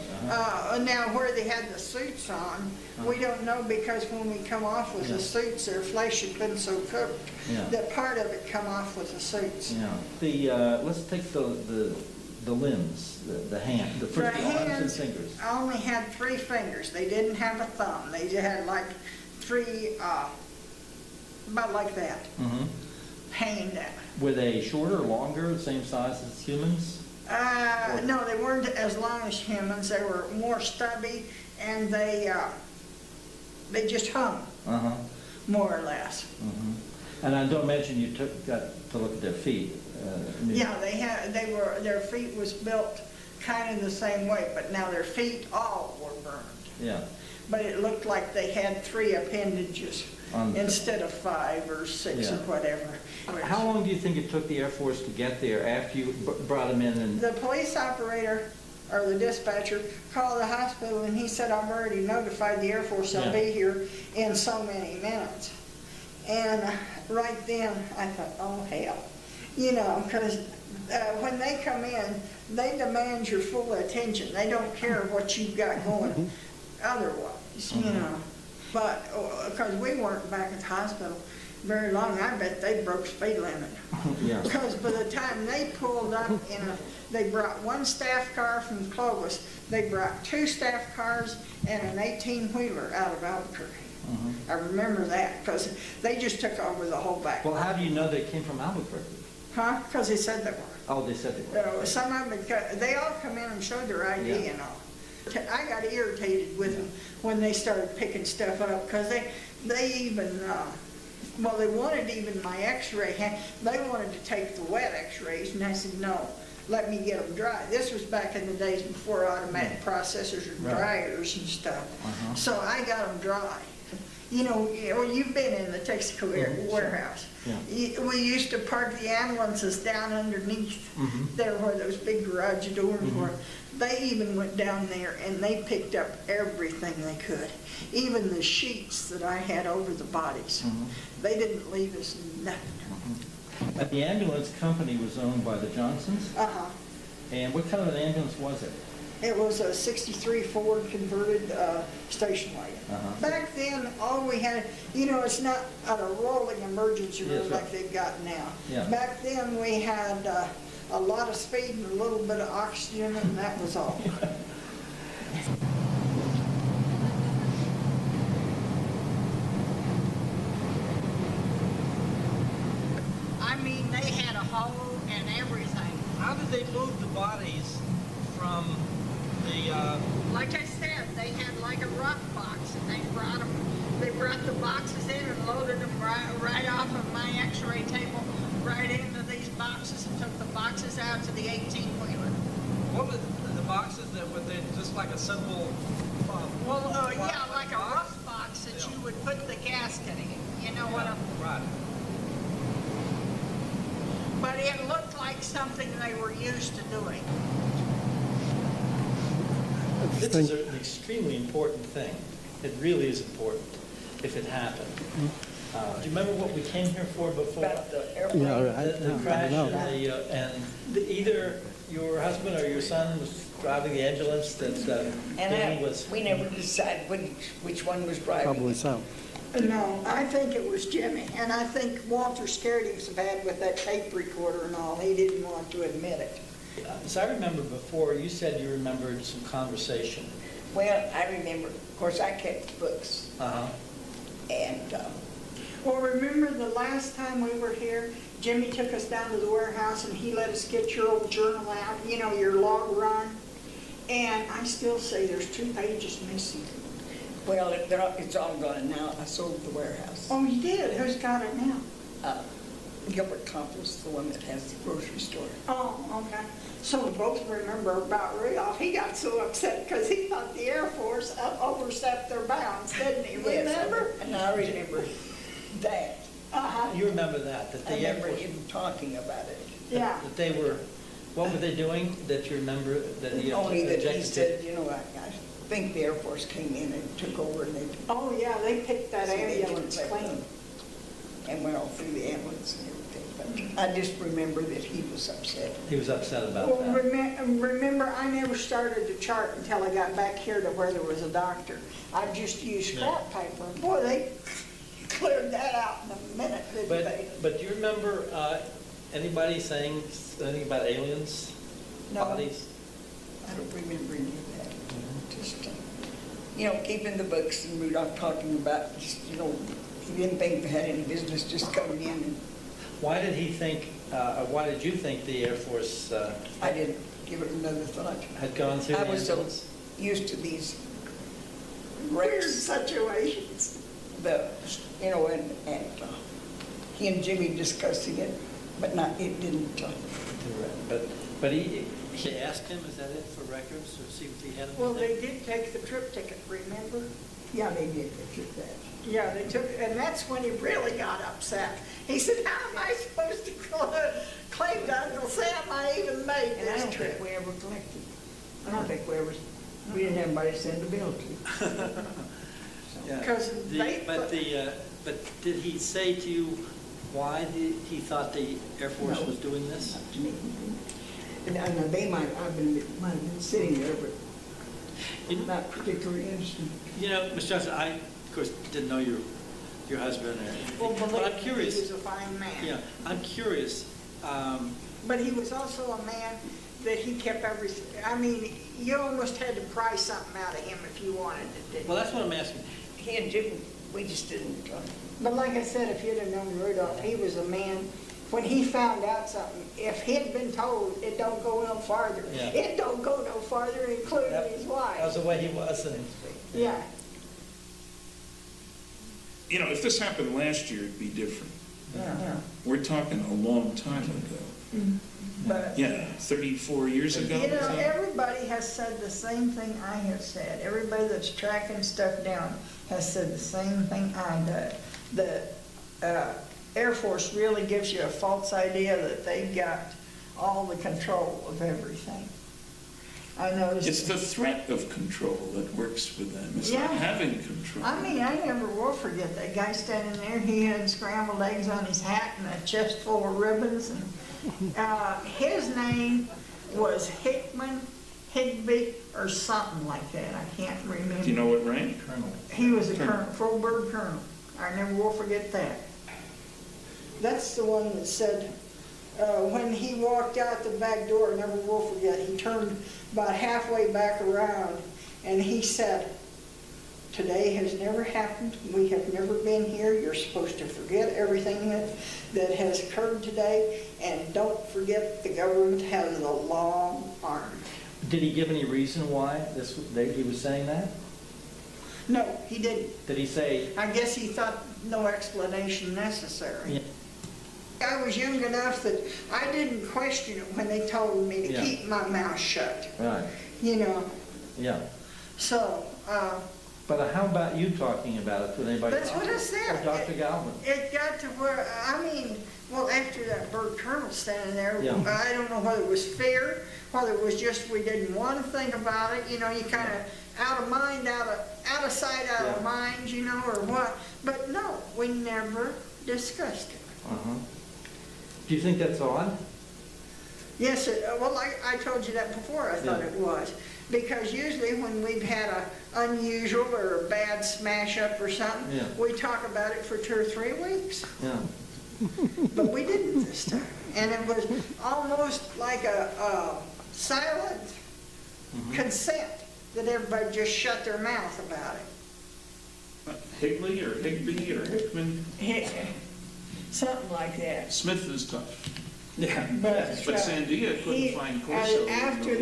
Now, where they had the suits on, we don't know because when we come off with the suits, their flesh had been so cooked that part of it come off with the suits. Yeah. Let's take the limbs, the hand, the first arms and fingers. I only had 3 fingers. They didn't have a thumb. They just had like 3, about like that, hanging down. Were they shorter or longer, the same size as humans? No, they weren't as long as humans. They were more stubby, and they just hung, more or less. And I don't imagine you got to look at their feet. Yeah, their feet was built kind of the same way, but now their feet all were burned. Yeah. But it looked like they had 3 appendages instead of 5 or 6 or whatever. How long do you think it took the Air Force to get there after you brought them in? And the police operator, or the dispatcher, called the hospital, and he said, I've already notified the Air Force I'll be here in so many minutes. And right then, I thought, oh, hell. You know, because when they come in, they demand your full attention. They don't care what you've got going otherwise, you know. But because we weren't back at the hospital very long, I bet they broke speed limit. Because by the time they pulled up they brought 1 staff car from Clovis, they brought 2 staff cars and an 18-wheeler out of Albuquerque. I remember that because they just took over the whole back. Well, how do you know they came from Albuquerque? Because they said they were. Oh, they said they were. Some of them, they all come in and showed their ID and all. I got irritated with them when they started picking stuff up because they even, well, they wanted even my x-ray. They wanted to take the wet x-rays, and I said, no, let me get them dry. This was back in the days before automatic processors or dryers and stuff. So I got them dry. You know, you've been in the Texaco warehouse. We used to park the ambulances down underneath there where those big garage doors were. They even went down there and they picked up everything they could, even the sheets that I had over the bodies. They didn't leave us nothing. The ambulance company was owned by the Johnsons, Uh-huh. and what kind of an ambulance was it? It was a 63 Ford converted station wagon. Uh-huh. Back then, all we had, it's not a rolling emergency room Yes, right. like they've got now. Yeah. Back then, we had a lot of speed and a little bit of oxygen, and that was all. I mean, they had a hole and everything. How did they move the bodies from the, Like I said, they had like a rock box, and they brought the boxes in and loaded them right off of my x-ray table, right into these boxes, and took the boxes out to the 18-wheeler. what were the boxes that were they just like a simple? Yeah, like a rough box that you would put the casket in, you know what I'm... Right. But it looked like something they were used to doing. This is an extremely important thing. It really is important if it happened. Do you remember what we came here for before? About the airplane. Yeah, right. The No, crash no. either your husband or your son was driving the ambulance that Danny was. We never decided which one was driving. Probably so. No, I think it was Jimmy, and I think Walter scared him so bad with that tape recorder and all, he didn't want to admit it. As I remember before, you said you remembered some conversation. Well, I remember, of course, I kept books, Uh-huh. and Well, remember the last time we were here, Jimmy took us down to the warehouse and he let us get your old journal out, your log run. And I still say there's 2 pages missing. well, it's all gone now. I sold the warehouse. Oh, you did? Who's got it now? Gov.cover, the one that has the grocery store. Oh, okay. So we both remember about Rudolph. He got so upset because he thought the Air Force overstepped their bounds, didn't he? Yes, Remember? and I remember that. Uh-huh. You remember that I the Air remember Force, him talking about it. Yeah. that they were, what were they doing that you remember that he Only that he objected to? said, I think the Air Force came in and took over and they Oh, yeah, they picked that So they didn't ambulance let clean. them. And went all through the ambulance and everything. But I just remember that he was upset. He was upset about Well, that. remember, I never started to chart until I got back here to where there was a doctor. I just used scrap paper. And boy, they cleared that out in a minute, didn't they? But do you remember anybody saying anything about aliens, No. bodies? I don't remember any of that. Just, keeping the books and Rudolph talking about, just, he didn't think they had any business just coming in. And Why did he think, why did you think the Air Force I didn't give it another thought. had gone through I the was so ambulance? used to these Weird wrecks, situations. and he and Jimmy discussing it, but it didn't. But he asked him, is that it for records, or see if he had anything? Well, they did take the trip ticket, remember? Yeah, they did took that. Yeah, they took, and that's when he really got upset. He said, how am I supposed to claim to Uncle Sam I even made And I this don't trip? think we ever collected. I don't think we didn't have anybody to send a bill to. Yeah. Because they But did he say to you why he thought the Air Force No. was doing this? Not to me. And I know they might have been sitting there, but not particularly interested. Mr. Johnson, I, of course, didn't know your husband or anything, Well, but I'm believe me, curious. he was a fine man. Yeah, I'm curious. But he was also a man that he kept everything. I mean, you almost had to pry something out of him if you wanted it, didn't you? Well, that's what I'm asking. He and Jimmy, we just didn't. But like I said, if you'd have known Rudolph, he was a man, when he found out something, if he'd been told, it don't go no farther. Yeah. It don't go no farther, including his That was wife. the way he was. And Yeah. If this happened last year, it'd be different. Yeah. We're talking a long time ago. But, Yeah, 34 years ago. or so. everybody has said the same thing I have said. Everybody that's tracking stuff down has said the same thing I did. The Air Force really gives you a false idea that they've got all the control of everything. I noticed. It's the threat of control that works for them. It's Yeah. not having control. I mean, I never will forget that guy standing there. He had scrambled eggs on his hat and a chest full of ribbons. And his name was Hickman, Higby, or something like that. I can't remember. Do you know what rank? Colonel. He was a colonel, full-bird colonel. I never will forget that. That's the one that said, when he walked out the back door, never will forget, he turned about halfway back around and he said, "Today has never happened. We have never been here. You're supposed to forget everything that has occurred today, and don't forget the government has a long arm." Did he give any reason why he was saying that? No, he didn't. Did he say, I guess he thought no explanation necessary. Yeah. I was young enough that I didn't question it when they told me to Yeah. keep my mouth shut, right, you know. yeah. So, But how about you talking about it with anybody? that's what I said. Or Dr. Galvin? It got to where, I mean, well, after that bird colonel standing there, Yeah. I don't know whether it was fear, whether it was just we didn't want to think about it, you know, you kind of out of mind, out of sight, out of Yeah. mind, you know, or what. But no, we never discussed it. Uh-huh. Do you think that's odd? Yes, well, I told you that before, I thought Yeah. it was. Because usually when we've had a unusual or a bad smash up or something, Yeah. we talk about it for 2 or 3 weeks. Yeah. But we didn't this time. And it was almost like a silent consent that everybody just shut their mouth about it. Higley or Higby or Hickman? Something like that. Smith is tough. Yeah. But Sandia couldn't find Corso. After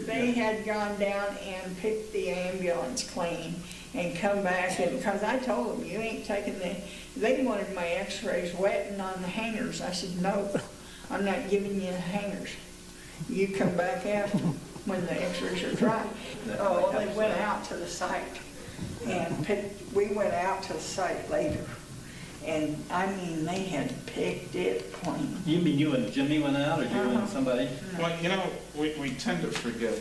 they had gone down and picked the ambulance clean and come back, and because I told them, you ain't taking they wanted my x-rays wetting on the hangers. I said, no, I'm not giving you the hangers. You come back after when the x-rays are dry. Oh, well, they went out to the site and we went out to the site later. And I mean, they had picked it clean. You mean you and Jimmy went out, or you and somebody? Well, you know, we tend to forget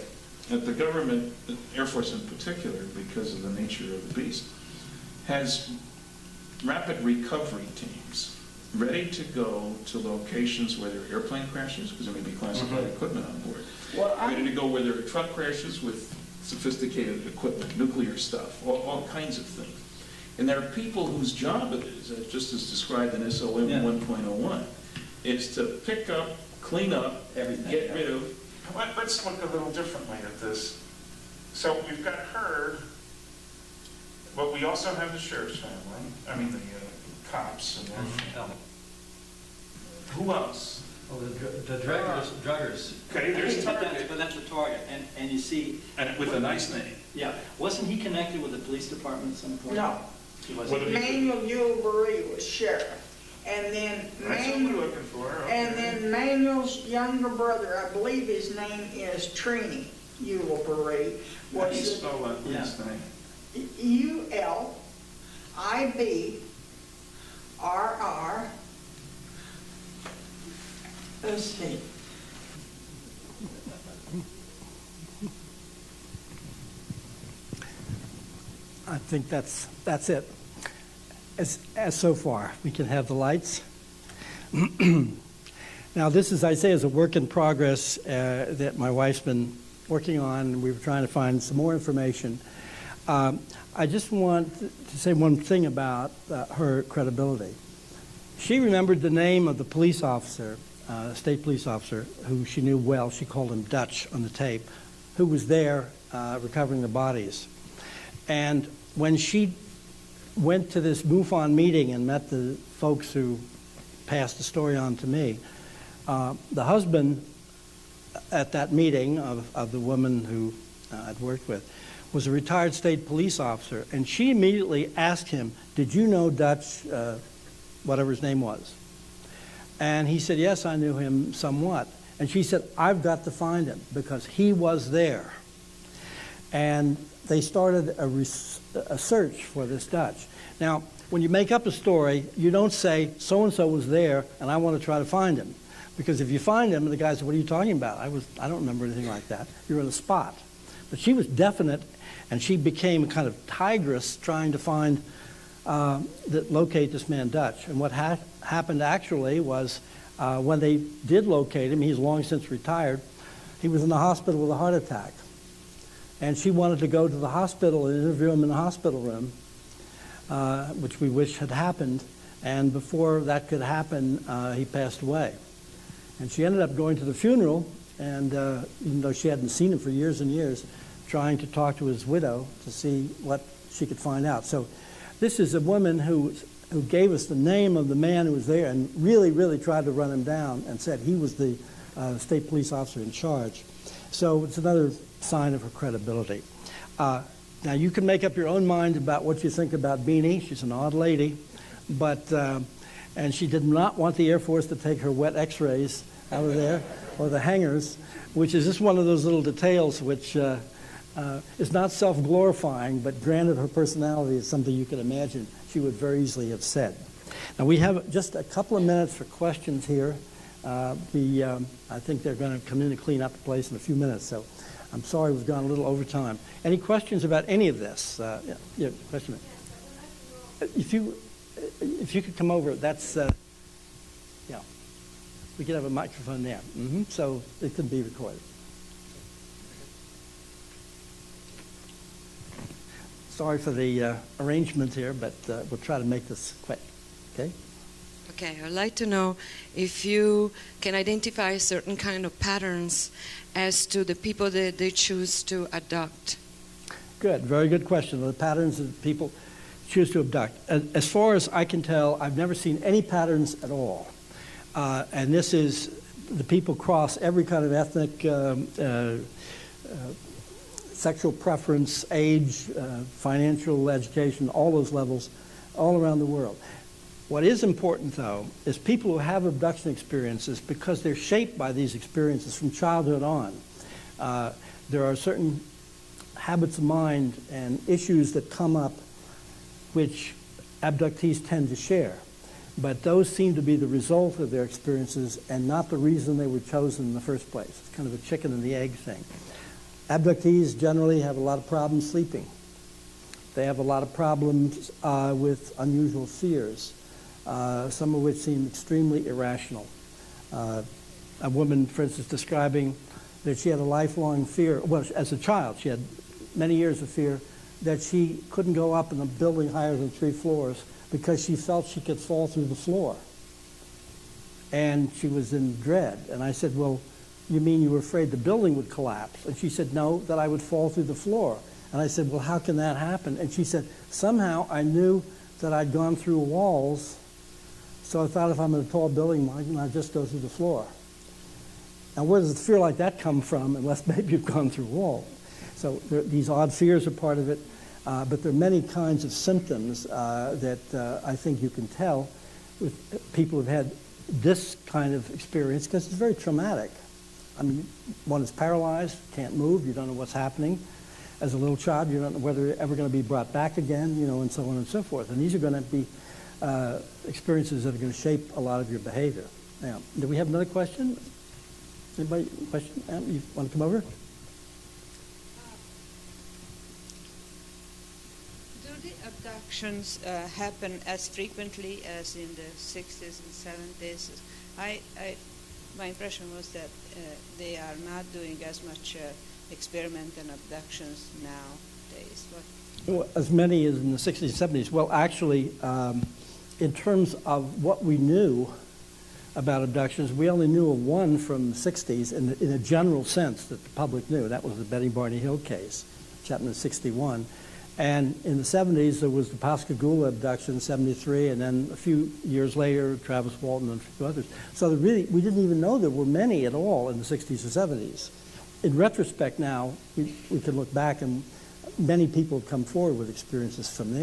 that the government, the Air Force in particular, because of the nature of the beast, has rapid recovery teams ready to go to locations where there are airplane crashes, because there may be classified equipment on board. Well, Ready to go where there are truck crashes with sophisticated equipment, nuclear stuff, all kinds of things. And there are people whose job it is, just as described in SOM 1.01, is to pick up, clean up, Everything. get rid of. Let's look a little differently at this. So we've got her, but we also have the sheriff's family, I mean the cops and everything. Who else? Oh, the druggers. Okay, there's But Target, that's the target, and you see, and with a nice name. yeah, wasn't he connected with the police department at some point? No. He What wasn't. did he do? Manuel Ulebury was sheriff. And then That's what we're looking for. And Okay. then Manuel's younger brother, I believe his name is Trini Ulebury, How do you was spell that last name? ULIBRR. Let's see. I think that's it. As so far, we can have the lights. Now, this, as I say, is a work in progress that my wife's been working on. We were trying to find some more information. I just want to say one thing about her credibility. She remembered the name of the police officer, state police officer, who she knew well. She called him Dutch on the tape, who was there recovering the bodies. And when she went to this MUFON meeting and met the folks who passed the story on to me, the husband at that meeting of the woman who I'd worked with was a retired state police officer, and she immediately asked him, "Did you know Dutch, whatever his name was?" And he said, "Yes, I knew him somewhat." And she said, "I've got to find him because he was there." And they started a search for this Dutch. Now, when you make up a story, you don't say, so-and-so was there, and I want to try to find him. Because if you find them, and the guy said, "What are you talking about? I don't remember anything like that." You're in a spot. But she was definite, and she became a kind of tigress trying to find, locate this man Dutch. And what happened actually was when they did locate him, he's long since retired, he was in the hospital with a heart attack. And she wanted to go to the hospital and interview him in the hospital room, which we wish had happened. And before that could happen, he passed away. And she ended up going to the funeral, and even though she hadn't seen him for years and years, trying to talk to his widow to see what she could find out. So this is a woman who gave us the name of the man who was there and really, really tried to run him down and said he was the state police officer in charge. So it's another sign of her credibility. Now, you can make up your own mind about what you think about Beanie. She's an odd lady, but and she did not want the Air Force to take her wet x-rays out of there, or the hangers, which is just one of those little details which is not self-glorifying, but granted her personality is something you can imagine she would very easily have said. Now, we have just a couple of minutes for questions here. I think they're going to come in and clean up the place in a few minutes, so I'm sorry we've gone a little over time. Any questions about any of this? Yeah, question. If you could come over, that's, yeah. We could have a microphone there, so it can be recorded. Sorry for the arrangement here, but we'll try to make this quick, okay? Okay, I'd like to know if you can identify certain kind of patterns as to the people that they choose to abduct. Good, very good question. The patterns that people choose to abduct. As far as I can tell, I've never seen any patterns at all. And this is, the people cross every kind of ethnic, sexual preference, age, financial education, all those levels, all around the world. What is important, though, is people who have abduction experiences, because they're shaped by these experiences from childhood on. There are certain habits of mind and issues that come up which abductees tend to share. But those seem to be the result of their experiences and not the reason they were chosen in the first place. It's kind of a chicken and the egg thing. Abductees generally have a lot of problems sleeping. They have a lot of problems with unusual fears, some of which seem extremely irrational. A woman, for instance, describing that she had a lifelong fear, well, as a child, she had many years of fear that she couldn't go up in a building higher than 3 floors because she felt she could fall through the floor. And she was in dread. And I said, well, you mean you were afraid the building would collapse? And she said, no, that I would fall through the floor. And I said, well, how can that happen? And she said, somehow I knew that I'd gone through walls, so I thought if I'm in a tall building, why didn't I just go through the floor? Now, where does a fear like that come from unless maybe you've gone through walls? So these odd fears are part of it, but there are many kinds of symptoms that I think you can tell with people who've had this kind of experience, because it's very traumatic. I mean, one is paralyzed, can't move, you don't know what's happening. As a little child, you don't know whether you're ever going to be brought back again, you know, and so on and so forth. And these are going to be experiences that are going to shape a lot of your behavior. Now, do we have another question? Anybody, question? You want to come over? Do the abductions happen as frequently as in the 60s and 70s? My impression was that they are not doing as much experiment and abductions nowadays. Well, as many as in the 60s and 70s. Well, actually, in terms of what we knew about abductions, we only knew of one from the 60s in a general sense that the public knew. That was the Betty Barney Hill case, which happened in 61. And in the 70s, there was the Pascagoula abduction in 73, and then a few years later, Travis Walton and a few others. So we didn't even know there were many at all in the 60s or 70s. In retrospect now, we can look back, and many people have come forward with experiences from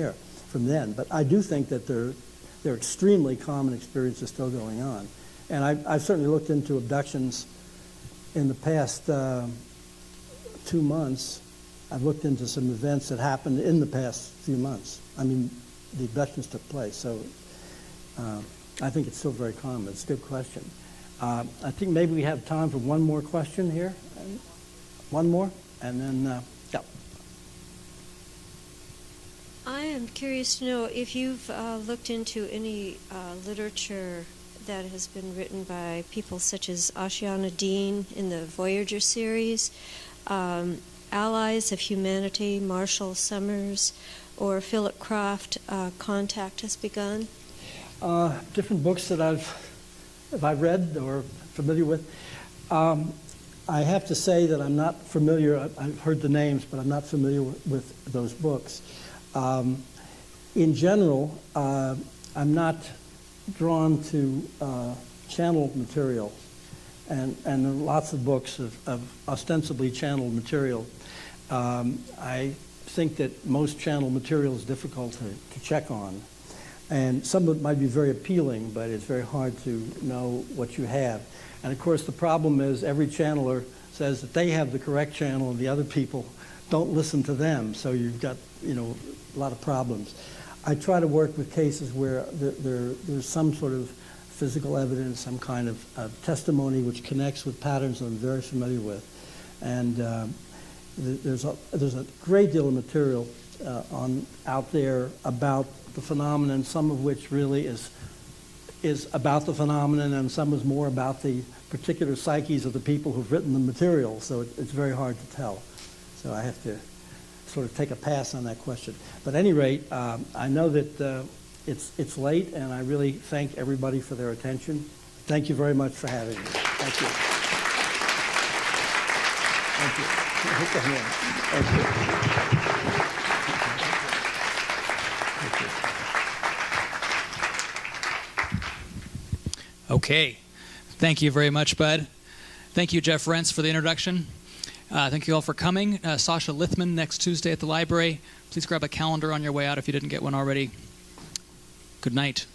then. But I do think that there are extremely common experiences still going on. And I've certainly looked into abductions in the past 2 months. I've looked into some events that happened in the past few months. I mean, the abductions took place, so I think it's still very common. It's a good question. I think maybe we have time for one more question here. One more, and then, yeah. I am curious to know if you've looked into any literature that has been written by people such as Oceana Dean in the Voyager series, Allies of Humanity, Marshall Summers, or Philip Croft, Contact Has Begun? Different books that I've read or familiar with. I have to say that I'm not familiar. I've heard the names, but I'm not familiar with those books. In general, I'm not drawn to channeled material, and there are lots of books of ostensibly channeled material. I think that most channeled material is difficult to check on, and some of it might be very appealing, but it's very hard to know what you have. And of course, the problem is every channeler says that they have the correct channel, and the other people don't listen to them. So you've got, a lot of problems. I try to work with cases where there's some sort of physical evidence, some kind of testimony which connects with patterns that I'm very familiar with. And there's a great deal of material out there about the phenomenon, some of which really is about the phenomenon, and some is more about the particular psyches of the people who've written the material. So it's very hard to tell. So I have to sort of take a pass on that question. But at any rate, I know that it's late, and I really thank everybody for their attention. Thank you very much for having me. Thank you. Thank you. Hit the hand. Thank you. Okay. Thank you very much, Bud. Thank you, Jeff Rentz, for the introduction. Thank you all for coming. Sasha Lithman next Tuesday at the library. Please grab a calendar on your way out if you didn't get one already. Good night.